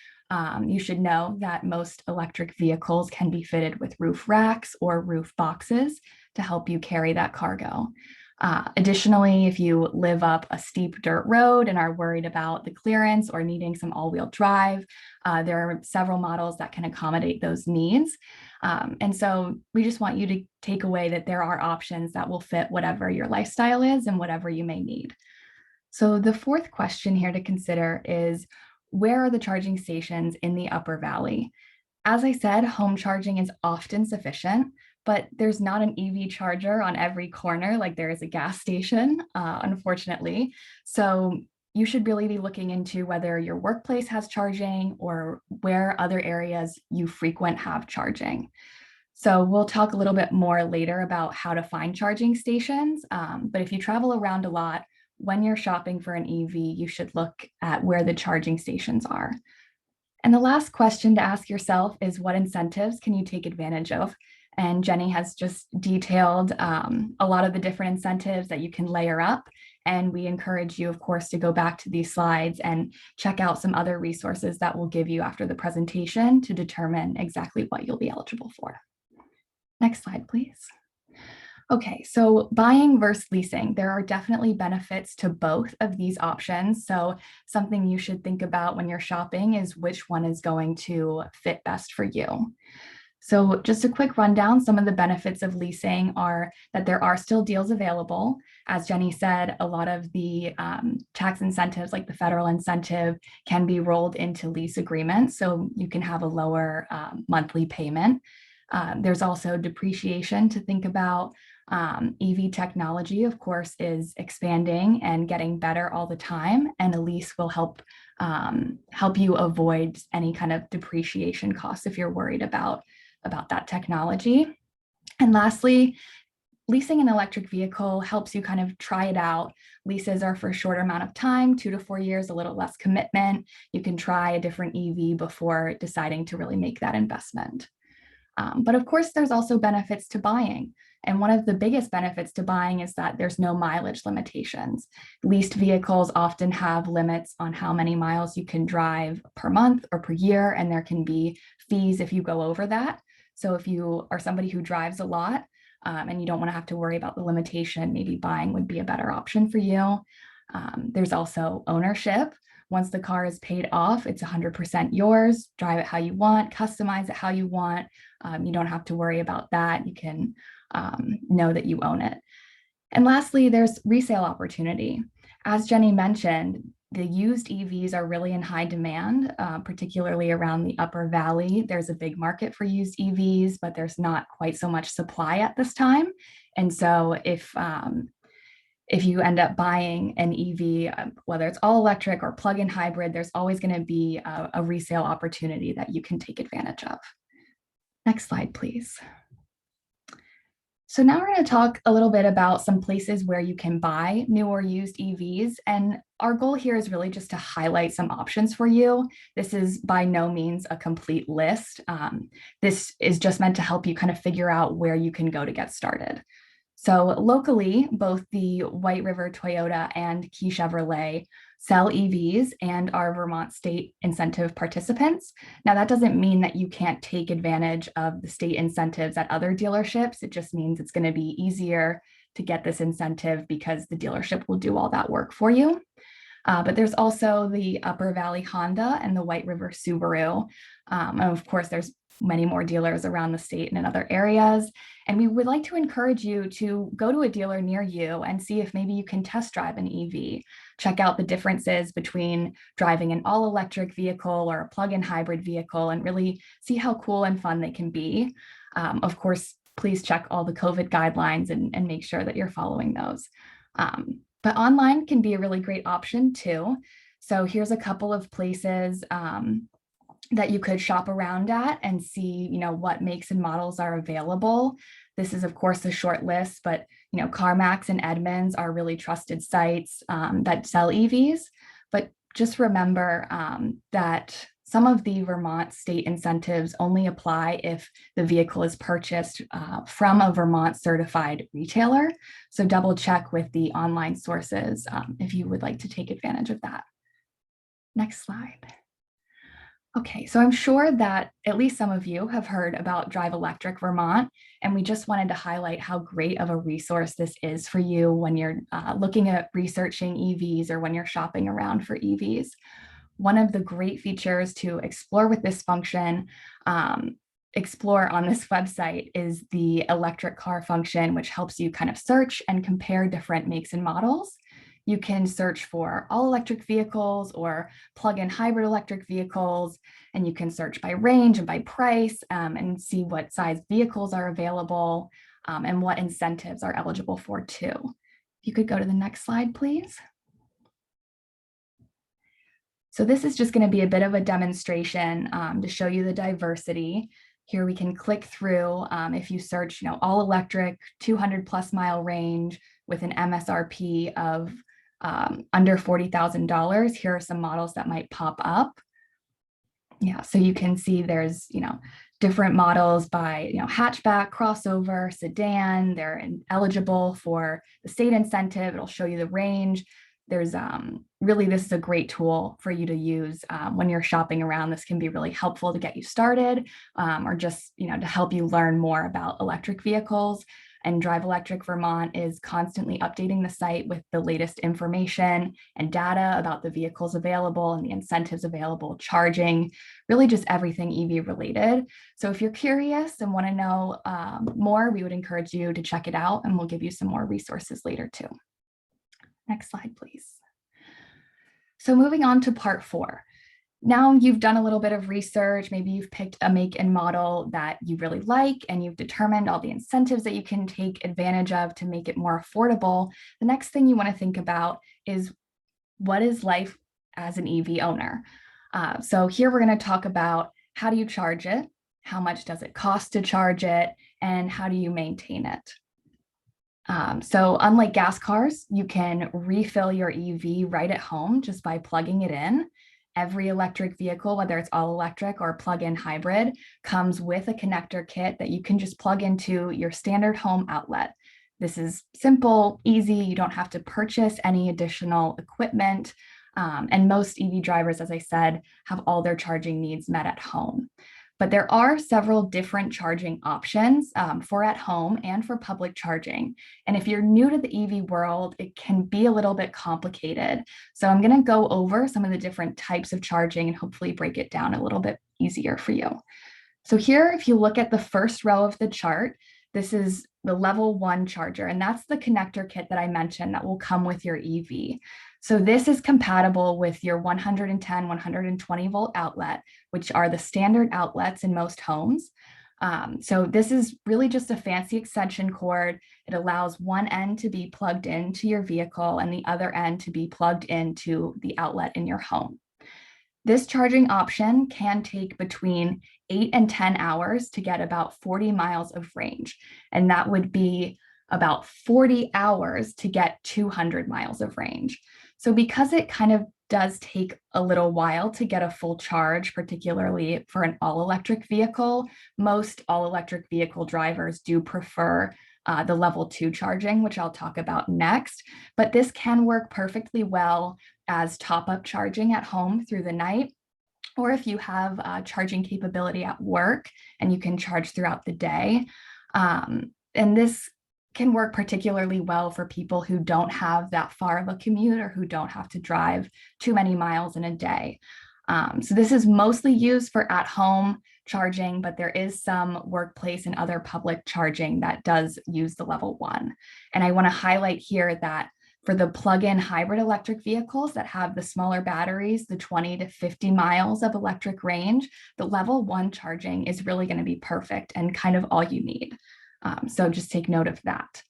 you should know that most electric vehicles can be fitted with roof racks or roof boxes to help you carry that cargo. Additionally, if you live up a steep dirt road and are worried about the clearance or needing some all-wheel drive, there are several models that can accommodate those needs. And so we just want you to take away that there are options that will fit whatever your lifestyle is and whatever you may need. So the fourth question here to consider is, where are the charging stations in the Upper Valley? As I said, home charging is often sufficient, but there's not an EV charger on every corner like there is a gas station, unfortunately. So you should really be looking into whether your workplace has charging or where other areas you frequent have charging. So we'll talk a little bit more later about how to find charging stations. But if you travel around a lot, when you're shopping for an EV, you should look at where the charging stations are. And the last question to ask yourself is, what incentives can you take advantage of? And Jenny has just detailed a lot of the different incentives that you can layer up. And we encourage you, of course, to go back to these slides and check out some other resources that we'll give you after the presentation to determine exactly what you'll be eligible for. Next slide, please. Okay, so buying versus leasing, there are definitely benefits to both of these options. So something you should think about when you're shopping is which one is going to fit best for you. So just a quick rundown, some of the benefits of leasing are that there are still deals available. As Jenny said, a lot of the tax incentives, like the federal incentive, can be rolled into lease agreements, so you can have a lower monthly payment. There's also depreciation to think about. EV technology, of course, is expanding and getting better all the time, and a lease will help you avoid any kind of depreciation costs if you're worried about that technology. And lastly, leasing an electric vehicle helps you kind of try it out. Leases are for a shorter amount of time, 2 to 4 years, a little less commitment. You can try a different EV before deciding to really make that investment. But of course, there's also benefits to buying. And one of the biggest benefits to buying is that there's no mileage limitations. Leased vehicles often have limits on how many miles you can drive per month or per year, and there can be fees if you go over that. So if you are somebody who drives a lot and you don't want to have to worry about the limitation, maybe buying would be a better option for you. There's also ownership. Once the car is paid off, it's 100% yours. Drive it how you want, customize it how you want. You don't have to worry about that. You can know that you own it. And lastly, there's resale opportunity. As Jenny mentioned, the used EVs are really in high demand, particularly around the Upper Valley. There's a big market for used EVs, but there's not quite so much supply at this time. And so if you end up buying an EV, whether it's all electric or plug-in hybrid, there's always going to be a resale opportunity that you can take advantage of. Next slide, please. So now we're going to talk a little bit about some places where you can buy new or used EVs. And our goal here is really just to highlight some options for you. This is by no means a complete list. This is just meant to help you kind of figure out where you can go to get started. So locally, both the White River Toyota and Key Chevrolet sell EVs and are Vermont state incentive participants. Now, that doesn't mean that you can't take advantage of the state incentives at other dealerships. It just means it's going to be easier to get this incentive because the dealership will do all that work for you. But there's also the Upper Valley Honda and the White River Subaru. And of course, there's many more dealers around the state and in other areas. And we would like to encourage you to go to a dealer near you and see if maybe you can test drive an EV. Check out the differences between driving an all-electric vehicle or a plug-in hybrid vehicle and really see how cool and fun they can be. Of course, please check all the COVID guidelines and make sure that you're following those. But online can be a really great option too. So here's a couple of places that you could shop around at and see, what makes and models are available. This is, of course, a short list, but, CarMax and Edmunds are really trusted sites that sell EVs. But just remember that some of the Vermont state incentives only apply if the vehicle is purchased from a Vermont certified retailer. So double check with the online sources if you would like to take advantage of that. Next slide. Okay, so I'm sure that at least some of you have heard about Drive Electric Vermont, and we just wanted to highlight how great of a resource this is for you when you're looking at researching EVs or when you're shopping around for EVs. One of the great features to explore with this function, explore on this website, is the electric car function, which helps you kind of search and compare different makes and models. You can search for all electric vehicles or plug-in hybrid electric vehicles, and you can search by range and by price and see what size vehicles are available and what incentives are eligible for too. If you could go to the next slide, please. So this is just going to be a bit of a demonstration to show you the diversity. Here we can click through. If you search, all electric, 200+ mile range with an MSRP of under $40,000, here are some models that might pop up. Yeah, so you can see there's, different models by, hatchback, crossover, sedan. They're eligible for the state incentive. It'll show you the range. There's really, this is a great tool for you to use when you're shopping around. This can be really helpful to get you started or just, to help you learn more about electric vehicles. And Drive Electric Vermont is constantly updating the site with the latest information and data about the vehicles available and the incentives available, charging, really just everything EV related. So if you're curious and want to know more, we would encourage you to check it out, and we'll give you some more resources later too. Next slide, please. So moving on to part 4. Now you've done a little bit of research, maybe you've picked a make and model that you really like, and you've determined all the incentives that you can take advantage of to make it more affordable. The next thing you want to think about is, what is life as an EV owner? So here we're going to talk about, how do you charge it? How much does it cost to charge it? And how do you maintain it? So unlike gas cars, you can refill your EV right at home just by plugging it in. Every electric vehicle, whether it's all electric or plug-in hybrid, comes with a connector kit that you can just plug into your standard home outlet. This is simple, easy. You don't have to purchase any additional equipment. And most EV drivers, as I said, have all their charging needs met at home. But there are several different charging options for at home and for public charging. And if you're new to the EV world, it can be a little bit complicated. So I'm going to go over some of the different types of charging and hopefully break it down a little bit easier for you. So here, if you look at the first row of the chart, this is the level 1 charger, and that's the connector kit that I mentioned that will come with your EV. So this is compatible with your 110, 120 volt outlet, which are the standard outlets in most homes. So this is really just a fancy extension cord. It allows one end to be plugged into your vehicle and the other end to be plugged into the outlet in your home. This charging option can take between 8 and 10 hours to get about 40 miles of range. And that would be about 40 hours to get 200 miles of range. So because it kind of does take a little while to get a full charge, particularly for an all-electric vehicle, most all-electric vehicle drivers do prefer the level 2 charging, which I'll talk about next. But this can work perfectly well as top-up charging at home through the night, or if you have charging capability at work and you can charge throughout the day. And this can work particularly well for people who don't have that far of a commute or who don't have to drive too many miles in a day. So this is mostly used for at-home charging, but there is some workplace and other public charging that does use the level 1. And I want to highlight here that for the plug-in hybrid electric vehicles that have the smaller batteries, the 20 to 50 miles of electric range, the level 1 charging is really going to be perfect and kind of all you need. So just take note of that.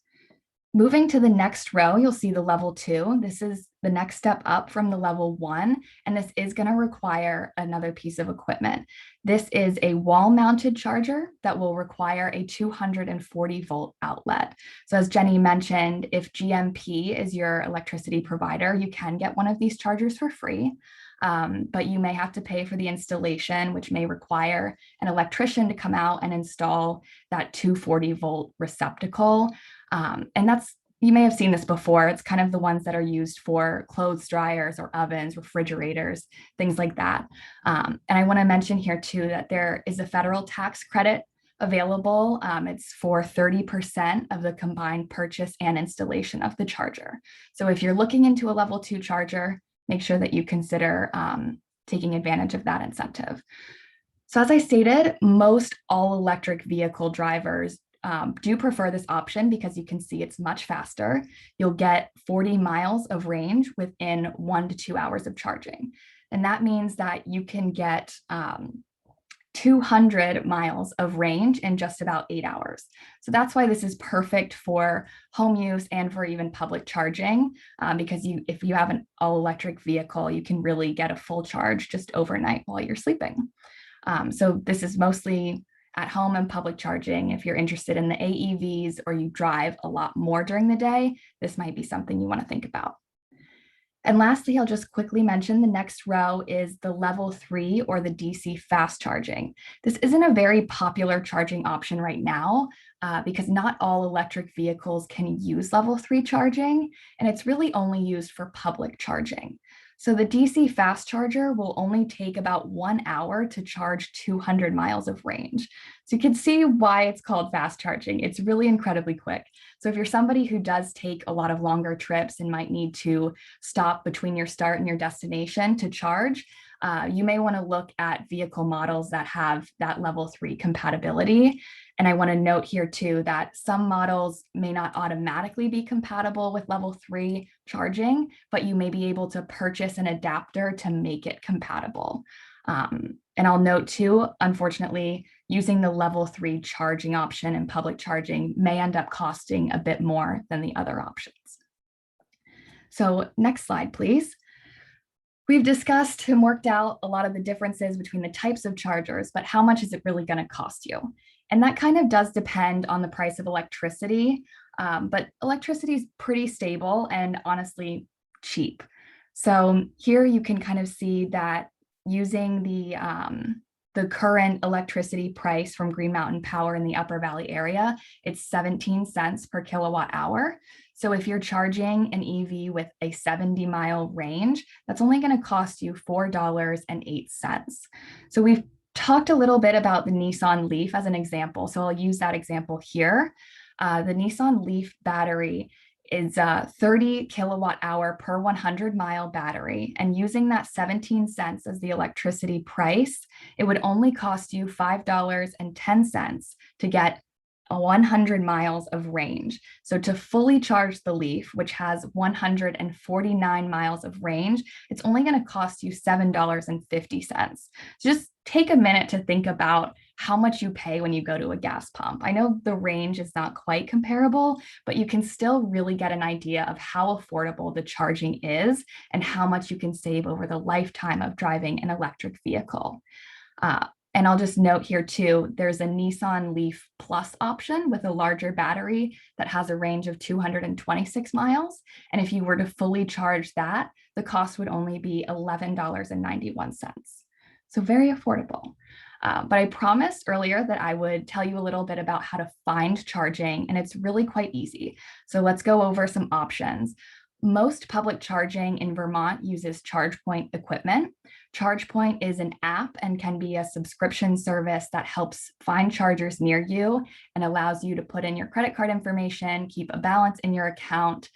Moving to the next row, you'll see the level 2. This is the next step up from the level 1, and this is going to require another piece of equipment. This is a wall-mounted charger that will require a 240 volt outlet. So as Jenny mentioned, if GMP is your electricity provider, you can get one of these chargers for free. But you may have to pay for the installation, which may require an electrician to come out and install that 240 volt receptacle. And that's you may have seen this before. It's kind of the ones that are used for clothes dryers or ovens, refrigerators, things like that. And I want to mention here too that there is a federal tax credit available. It's for 30% of the combined purchase and installation of the charger. So if you're looking into a level 2 charger, make sure that you consider taking advantage of that incentive. So as I stated, most all electric vehicle drivers do prefer this option because you can see it's much faster. You'll get 40 miles of range within 1 to 2 hours of charging. And that means that you can get 200 miles of range in just about 8 hours. So that's why this is perfect for home use and for even public charging, because if you have an all electric vehicle, you can really get a full charge just overnight while you're sleeping. So this is mostly at home and public charging. If you're interested in the AEVs or you drive a lot more during the day, this might be something you want to think about. And lastly, I'll just quickly mention the next row is the level 3 or the DC fast charging. This isn't a very popular charging option right now because not all electric vehicles can use level 3 charging, and it's really only used for public charging. So the DC fast charger will only take about 1 hour to charge 200 miles of range. So you can see why it's called fast charging. It's really incredibly quick. So if you're somebody who does take a lot of longer trips and might need to stop between your start and your destination to charge, you may want to look at vehicle models that have that level 3 compatibility. And I want to note here too that some models may not automatically be compatible with level 3 charging, but you may be able to purchase an adapter to make it compatible. And I'll note too, unfortunately, using the level 3 charging option in public charging may end up costing a bit more than the other options. So next slide, please. We've discussed and worked out a lot of the differences between the types of chargers, but how much is it really going to cost you? And that kind of does depend on the price of electricity, but electricity is pretty stable and honestly cheap. So here you can kind of see that using the current electricity price from Green Mountain Power in the Upper Valley area, it's 17 cents per kilowatt hour. So if you're charging an EV with a 70-mile range, that's only going to cost you $4.08. So we've talked a little bit about the Nissan Leaf as an example. So I'll use that example here. The Nissan Leaf battery is a 30 kilowatt hour per 100-mile battery. And using that 17 cents as the electricity price, it would only cost you $5.10 to get 100 miles of range. So to fully charge the Leaf, which has 149 miles of range, it's only going to cost you $7.50. So just take a minute to think about how much you pay when you go to a gas pump. I know the range is not quite comparable, but you can still really get an idea of how affordable the charging is and how much you can save over the lifetime of driving an electric vehicle. And I'll just note here too, there's a Nissan Leaf Plus option with a larger battery that has a range of 226 miles. And if you were to fully charge that, the cost would only be $11.91. So very affordable. But I promised earlier that I would tell you a little bit about how to find charging, and it's really quite easy. So let's go over some options. Most public charging in Vermont uses ChargePoint equipment. ChargePoint is an app and can be a subscription service that helps find chargers near you and allows you to put in your credit card information, keep a balance in your account,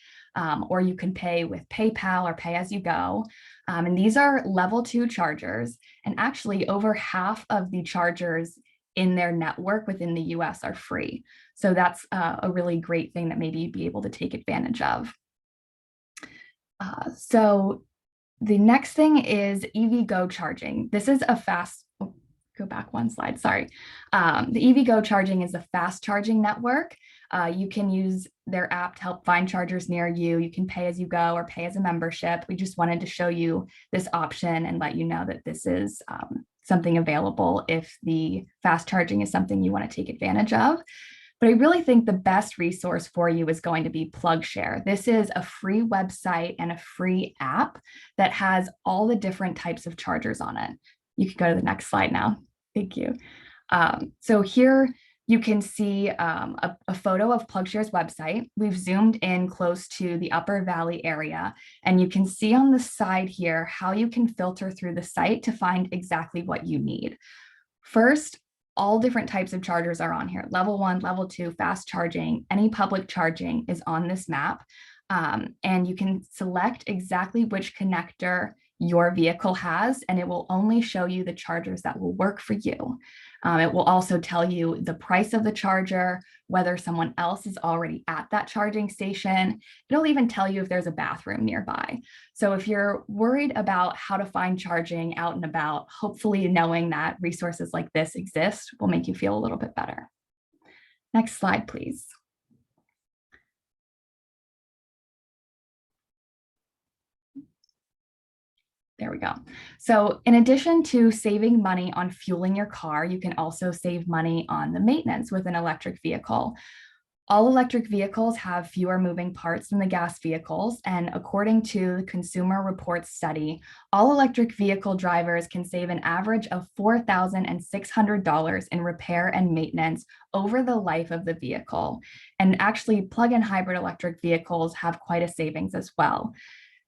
or you can pay with PayPal or pay as you go. And these are level 2 chargers. And actually over half of the chargers in their network within the US are free. So that's a really great thing that maybe you'd be able to take advantage of. So the next thing is Evgo Charging. This is a fast, go back one slide, sorry. The Evgo Charging is a fast charging network. You can use their app to help find chargers near you. You can pay as you go or pay as a membership. We just wanted to show you this option and let you know that this is something available if the fast charging is something you want to take advantage of. But I really think the best resource for you is going to be PlugShare. This is a free website and a free app that has all the different types of chargers on it. You can go to the next slide now. Thank you. So here You can see a photo of PlugShare's website. We've zoomed in close to the Upper Valley area, and you can see on the side here how you can filter through the site to find exactly what you need. First, all different types of chargers are on here. Level 1, level 2, fast charging, any public charging is on this map. And you can select exactly which connector your vehicle has, and it will only show you the chargers that will work for you. It will also tell you the price of the charger, whether someone else is already at that charging station. It'll even tell you if there's a bathroom nearby. So if you're worried about how to find charging out and about, hopefully knowing that resources like this exist will make you feel a little bit better. Next slide, please. There we go. So in addition to saving money on fueling your car, you can also save money on the maintenance with an electric vehicle. All electric vehicles have fewer moving parts than the gas vehicles. And according to the Consumer Reports study, all electric vehicle drivers can save an average of $4,600 in repair and maintenance over the life of the vehicle. And actually, plug-in hybrid electric vehicles have quite a savings as well.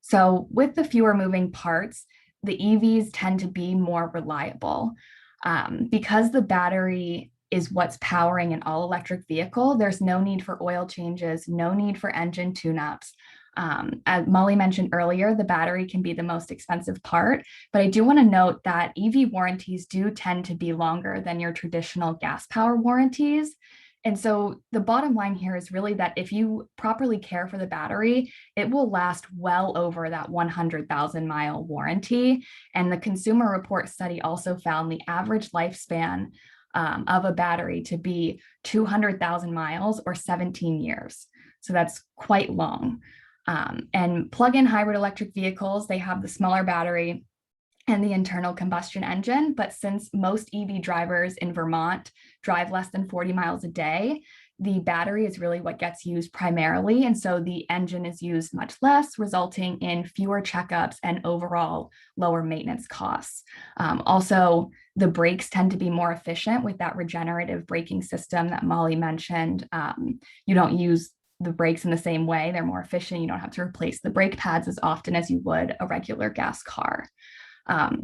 So with the fewer moving parts, the EVs tend to be more reliable. Because the battery is what's powering an all-electric vehicle, there's no need for oil changes, no need for engine tune-ups. As Molly mentioned earlier, the battery can be the most expensive part, but I do want to note that EV warranties do tend to be longer than your traditional gas power warranties. And so the bottom line here is really that if you properly care for the battery, it will last well over that 100,000 mile warranty. And the Consumer Report study also found the average lifespan of a battery to be 200,000 miles or 17 years. So that's quite long. And plug-in hybrid electric vehicles, they have the smaller battery and the internal combustion engine. But since most EV drivers in Vermont drive less than 40 miles a day, the battery is really what gets used primarily. And so the engine is used much less, resulting in fewer checkups and overall lower maintenance costs. Also, the brakes tend to be more efficient with that regenerative braking system that Molly mentioned. You don't use the brakes in the same way. They're more efficient. You don't have to replace the brake pads as often as you would a regular gas car.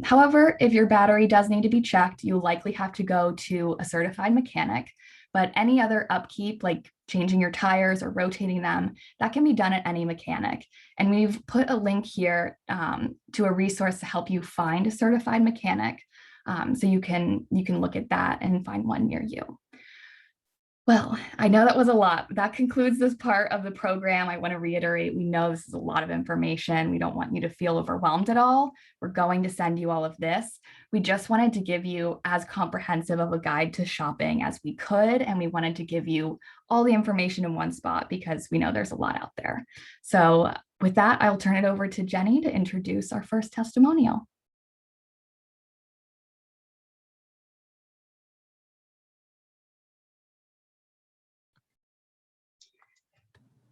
However, if your battery does need to be checked, you'll likely have to go to a certified mechanic, but any other upkeep like changing your tires or rotating them, that can be done at any mechanic. And we've put a link here to a resource to help you find a certified mechanic. So you can look at that and find one near you. Well, I know that was a lot. That concludes this part of the program. I want to reiterate, we know this is a lot of information. We don't want you to feel overwhelmed at all. We're going to send you all of this. We just wanted to give you as comprehensive of a guide to shopping as we could. And we wanted to give you all the information in one spot because we know there's a lot out there. So with that, I'll turn it over to Jenny to introduce our first testimonial.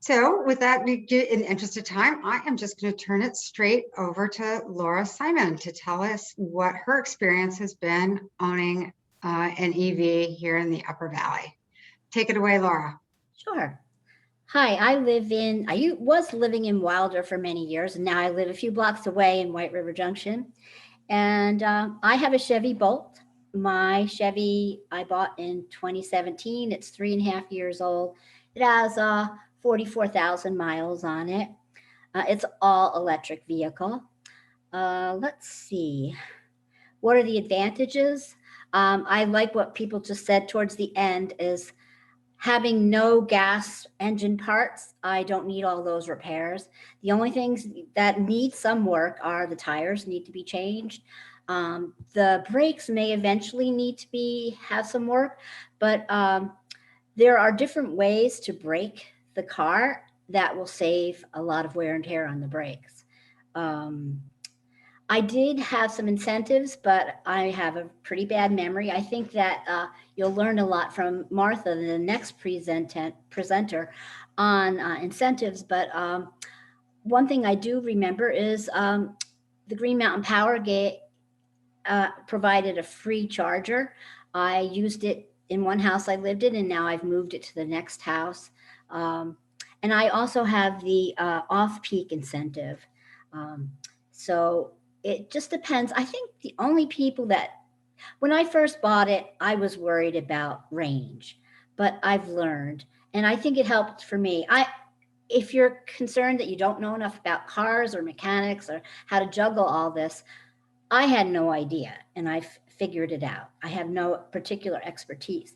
So with that, in the interest of time, I am just going to turn it straight over to Laura Simon to tell us what her experience has been owning an EV here in the Upper Valley. Take it away, Laura. Sure. Hi, I was living in Wilder for many years, and now I live a few blocks away in White River Junction. And I have a Chevy Bolt. My Chevy I bought in 2017. It's 3.5 years old. It has 44,000 miles on it. It's all electric vehicle. Let's see. What are the advantages? I like what people just said towards the end is having no gas engine parts. I don't need all those repairs. The only things that need some work are the tires need to be changed. The brakes may eventually need to have some work, but there are different ways to brake the car that will save a lot of wear and tear on the brakes. I did have some incentives, but I have a pretty bad memory. I think that you'll learn a lot from Martha, the next presenter on incentives. But one thing I do remember is the Green Mountain Power provided a free charger. I used it in one house I lived in, and now I've moved it to the next house. And I also have the off-peak incentive. So it just depends. I think the only people that, when I first bought it, I was worried about range, but I've learned, and I think it helped for me. If you're concerned that you don't know enough about cars or mechanics or how to juggle all this, I had no idea, and I've figured it out. I have no particular expertise.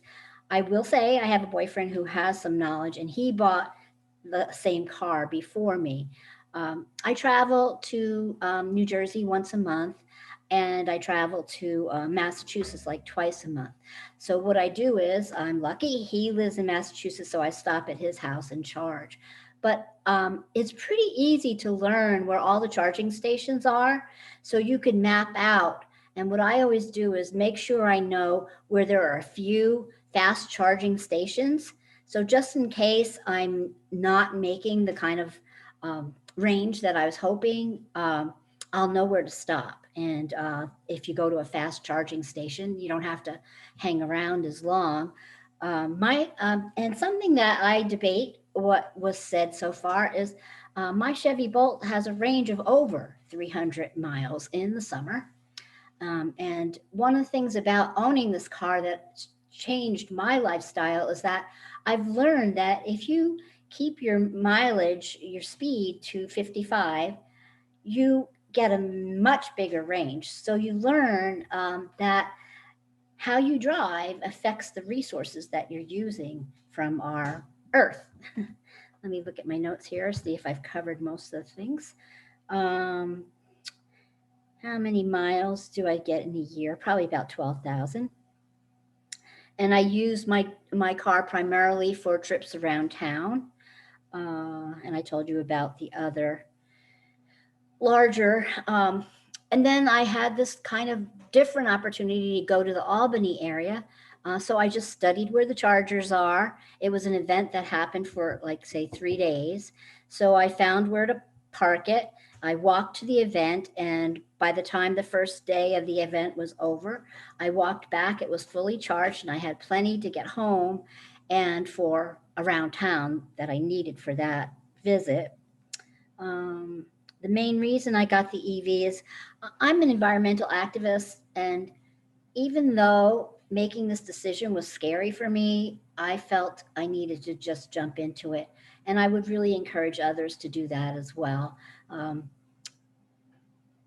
I will say I have a boyfriend who has some knowledge, and he bought the same car before me. I travel to New Jersey once a month, and I travel to Massachusetts like twice a month. So what I do is, I'm lucky he lives in Massachusetts, so I stop at his house and charge. But it's pretty easy to learn where all the charging stations are, so you can map out. And what I always do is make sure I know where there are a few fast charging stations. So just in case I'm not making the kind of range that I was hoping, I'll know where to stop. And if you go to a fast charging station, you don't have to hang around as long. And something that I debate what was said so far is my Chevy Bolt has a range of over 300 miles in the summer. And one of the things about owning this car that changed my lifestyle is that I've learned that if you keep your mileage, your speed to 55, you get a much bigger range. So you learn that how you drive affects the resources that you're using from our earth. Let me look at my notes here, see if I've covered most of the things. How many miles do I get in a year? Probably about 12,000. And I use my car primarily for trips around town. And I told you about the other larger. And then I had this kind of different opportunity to go to the Albany area. So I just studied where the chargers are. It was an event that happened for like, say, 3 days. So I found where to park it. I walked to the event, and by the time the first day of the event was over, I walked back. It was fully charged, and I had plenty to get home and for around town that I needed for that visit. The main reason I got the EV is I'm an environmental activist, and even though making this decision was scary for me, I felt I needed to just jump into it. And I would really encourage others to do that as well.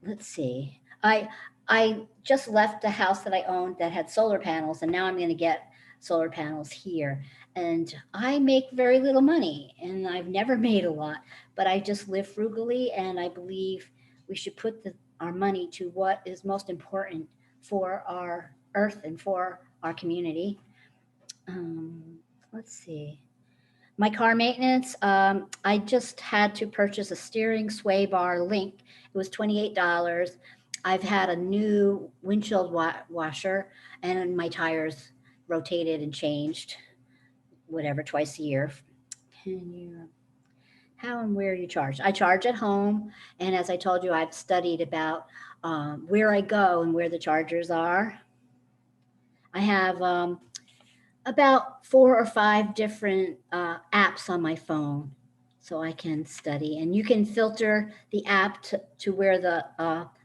Let's see. I just left a house that I owned that had solar panels, and now I'm going to get solar panels here. And I make very little money, and I've never made a lot, but I just live frugally, and I believe we should put our money to what is most important for our earth and for our community. Let's see. My car maintenance, I just had to purchase a steering sway bar link. It was $28. I've had a new windshield washer, and my tires rotated and changed, whatever, twice a year. How and where you charge? I charge at home, and as I told you, I've studied about where I go and where the chargers are. I have about 4 or 5 different apps on my phone, so I can study. And you can filter the app to where the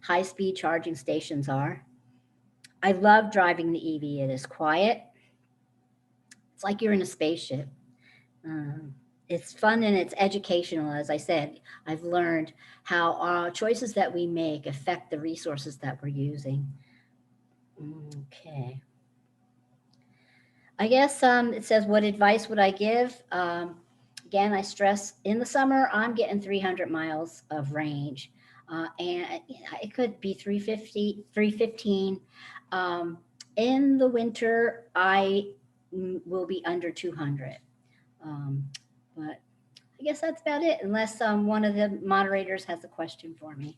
high-speed charging stations are. I love driving the EV. It is quiet. It's like you're in a spaceship. It's fun and it's educational. As I said, I've learned how our choices that we make affect the resources that we're using. Okay. I guess it says, what advice would I give? Again, I stress in the summer, I'm getting 300 miles of range. And it could be 350, 315. In the winter, I will be under 200. But I guess that's about it, unless one of the moderators has a question for me.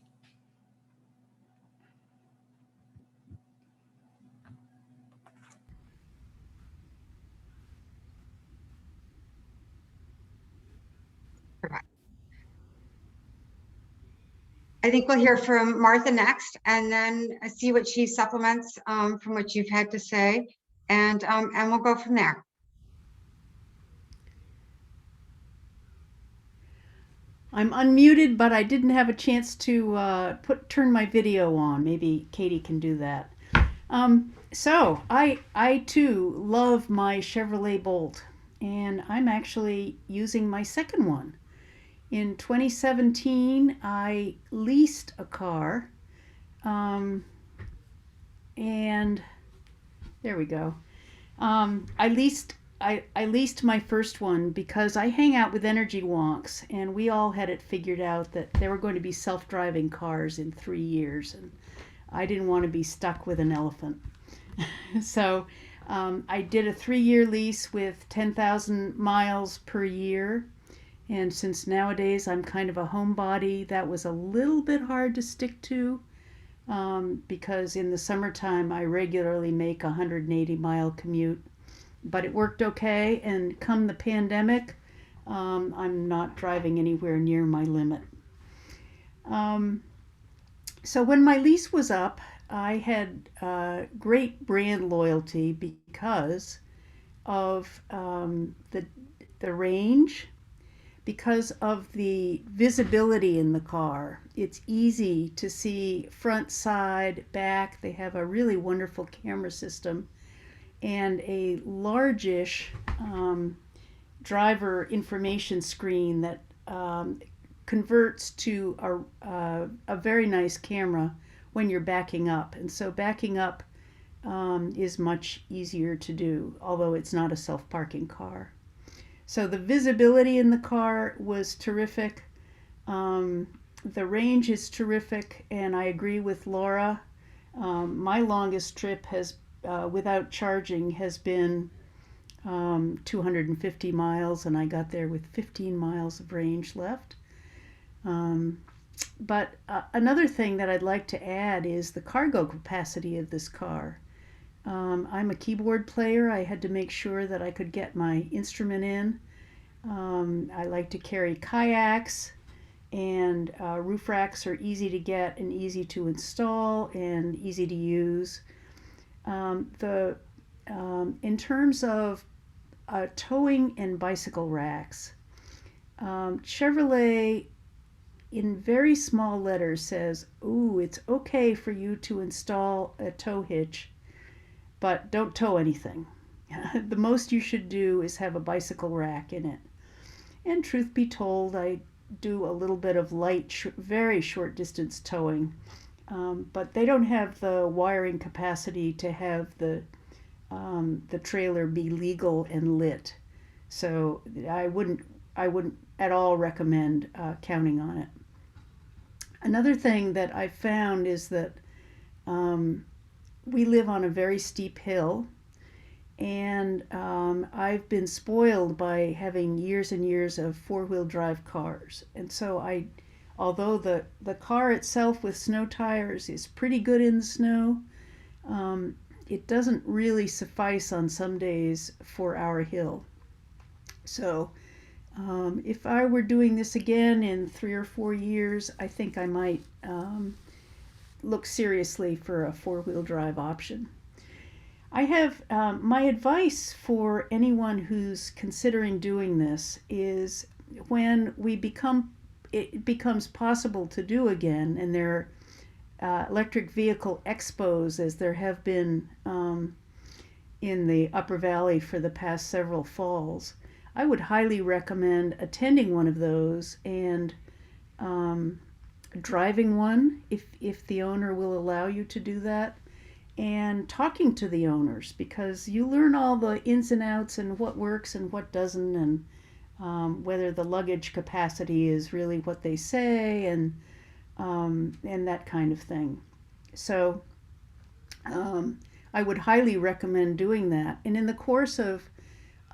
I think we'll hear from Martha next, and then see what she supplements from what you've had to say. and we'll go from there. I'm unmuted, but I didn't have a chance to turn my video on. Maybe Katie can do that. So I too love my Chevrolet Bolt, and I'm actually using my second one. In 2017, I leased a car, and there we go. I leased my first one because I hang out with energy wonks, and we all had it figured out that there were going to be self-driving cars in 3 years, and I didn't want to be stuck with an elephant. So I did a 3-year lease with 10,000 miles per year. And since nowadays I'm kind of a homebody, that was a little bit hard to stick to because in the summertime I regularly make a 180-mile commute. But it worked okay, and come the pandemic, I'm not driving anywhere near my limit. So when my lease was up, I had great brand loyalty because of the range, because of the visibility in the car. It's easy to see front, side, back. They have a really wonderful camera system and a largish driver information screen that converts to a very nice camera when you're backing up. And so backing up is much easier to do, although it's not a self-parking car. So the visibility in the car was terrific. The range is terrific, and I agree with Laura. My longest trip has, without charging, has been 250 miles, and I got there with 15 miles of range left. But another thing that I'd like to add is the cargo capacity of this car. I'm a keyboard player. I had to make sure that I could get my instrument in. I like to carry kayaks, and roof racks are easy to get and easy to install and easy to use. In terms of towing and bicycle racks, Chevrolet in very small letters says, ooh, it's okay for you to install a tow hitch, but don't tow anything. The most you should do is have a bicycle rack in it. And truth be told, I do a little bit of light, very short distance towing, but they don't have the wiring capacity to have the trailer be legal and lit. So I wouldn't at all recommend counting on it. Another thing that I found is that we live on a very steep hill, and I've been spoiled by having years and years of four-wheel drive cars. And so although the car itself with snow tires is pretty good in the snow, it doesn't really suffice on some days for our hill. So if I were doing this again in 3 or 4 years, I think I might look seriously for a four-wheel drive option. I have my advice for anyone who's considering doing this is when it becomes possible to do again, and there are electric vehicle expos, as there have been in the Upper Valley for the past several falls. I would highly recommend attending one of those and driving one if the owner will allow you to do that, and talking to the owners, because you learn all the ins and outs and what works and what doesn't, and whether the luggage capacity is really what they say, and that kind of thing. So I would highly recommend doing that. And in the course of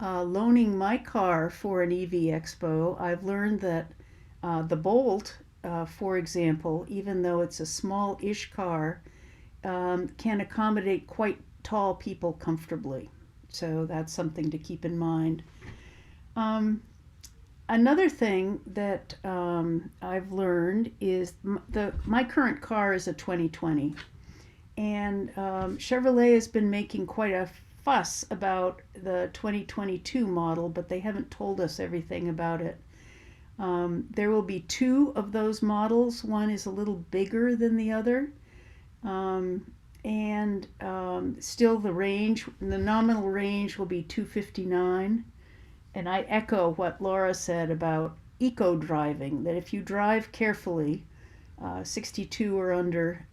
loaning my car for an EV Expo, I've learned that the Bolt, for example, even though it's a small-ish car, can accommodate quite tall people comfortably. So that's something to keep in mind. Another thing that I've learned is my current car is a 2020, and Chevrolet has been making quite a fuss about the 2022 model, but they haven't told us everything about it. There will be two of those models. One is a little bigger than the other. Still the nominal range will be 259. And I echo what Laura said about eco driving, that if you drive carefully, 62 or under,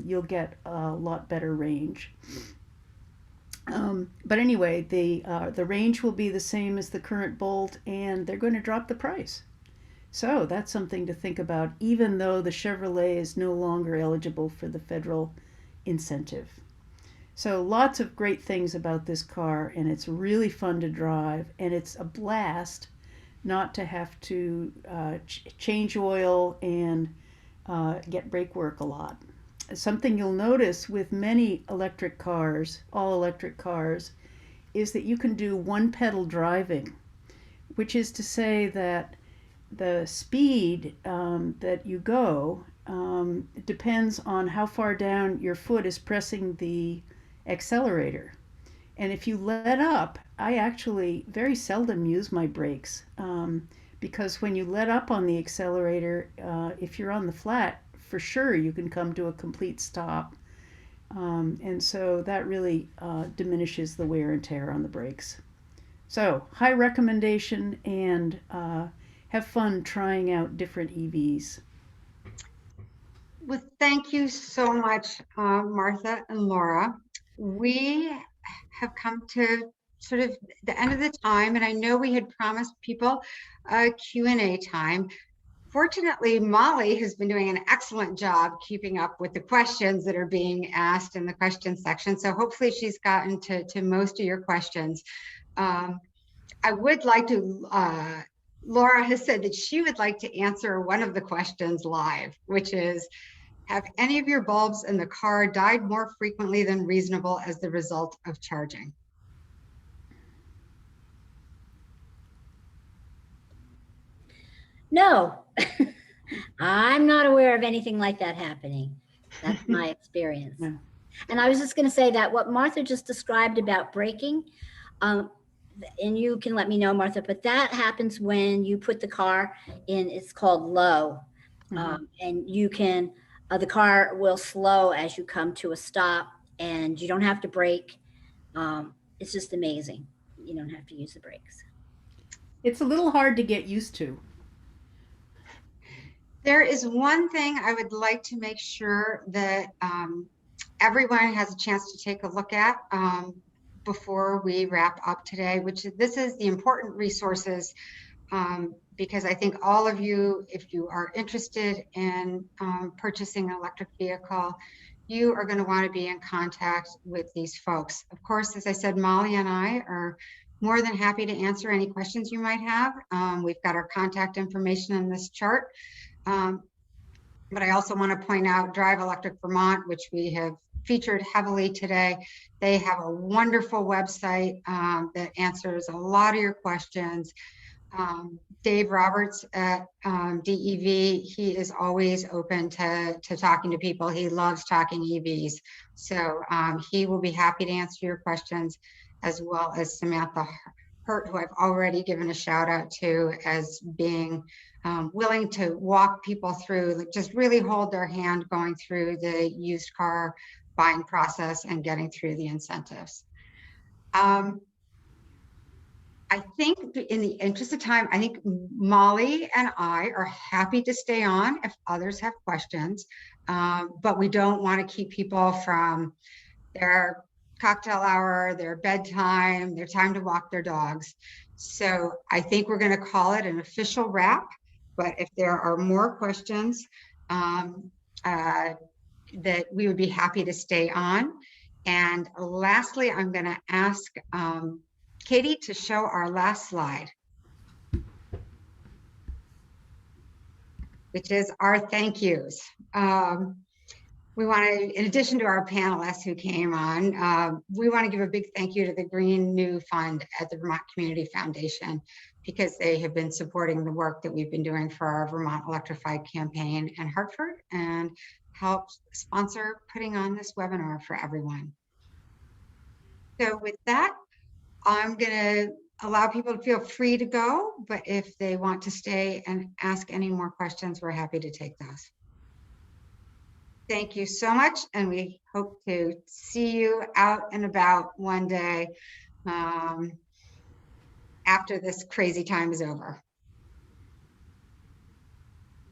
you'll get a lot better range. But anyway, the range will be the same as the current Bolt, and they're going to drop the price. So that's something to think about, even though the Chevrolet is no longer eligible for the federal incentive. So lots of great things about this car, and it's really fun to drive, and it's a blast not to have to change oil and get brake work a lot. Something you'll notice with many electric cars, all electric cars, is that you can do one pedal driving, which is to say that the speed that you go depends on how far down your foot is pressing the accelerator. And if you let up, I actually very seldom use my brakes because when you let up on the accelerator, if you're on the flat, for sure you can come to a complete stop. And so that really diminishes the wear and tear on the brakes. So high recommendation, and have fun trying out different EVs. Well, thank you so much, Martha and Laura. We have come to sort of the end of the time, and I know we had promised people a Q&A time. Fortunately, Molly has been doing an excellent job keeping up with the questions that are being asked in the question section. So hopefully she's gotten to most of your questions. I would like to, Laura has said that she would like to answer one of the questions live, which is, have any of your bulbs in the car died more frequently than reasonable as the result of charging? No, I'm not aware of anything like that happening. That's my experience. Yeah. And I was just going to say that what Martha just described about braking, and you can let me know, Martha, but that happens when you put the car in, it's called low. And you can, the car will slow as you come to a stop, and you don't have to brake. It's just amazing. You don't have to use the brakes. It's a little hard to get used to. There is one thing I would like to make sure that everyone has a chance to take a look at before we wrap up today, which this is the important resources, because I think all of you, if you are interested in purchasing an electric vehicle, you are going to want to be in contact with these folks. Of course, as I said, Molly and I are more than happy to answer any questions you might have. We've got our contact information in this chart. But I also want to point out Drive Electric Vermont, which we have featured heavily today. They have a wonderful website that answers a lot of your questions. Dave Roberts at DEV, he is always open to talking to people. He loves talking EVs. So he will be happy to answer your questions, as well as Samantha Hurt, who I've already given a shout out to as being willing to walk people through, like just really hold their hand going through the used car buying process and getting through the incentives. I think in the interest of time, I think Molly and I are happy to stay on if others have questions, but we don't want to keep people from their cocktail hour, their bedtime, their time to walk their dogs. So I think we're going to call it an official wrap, but if there are more questions, that we would be happy to stay on. And lastly, I'm going to ask Katie to show our last slide, which is our thank yous. We want to, in addition to our panelists who came on, we want to give a big thank you to the Green New Fund at the Vermont Community Foundation, because they have been supporting the work that we've been doing for our Vermont Electrified campaign in Hartford and helped sponsor putting on this webinar for everyone. So with that, I'm gonna allow people to feel free to go, but if they want to stay and ask any more questions, we're happy to take those. Thank you so much, and we hope to see you out and about one day after this crazy time is over.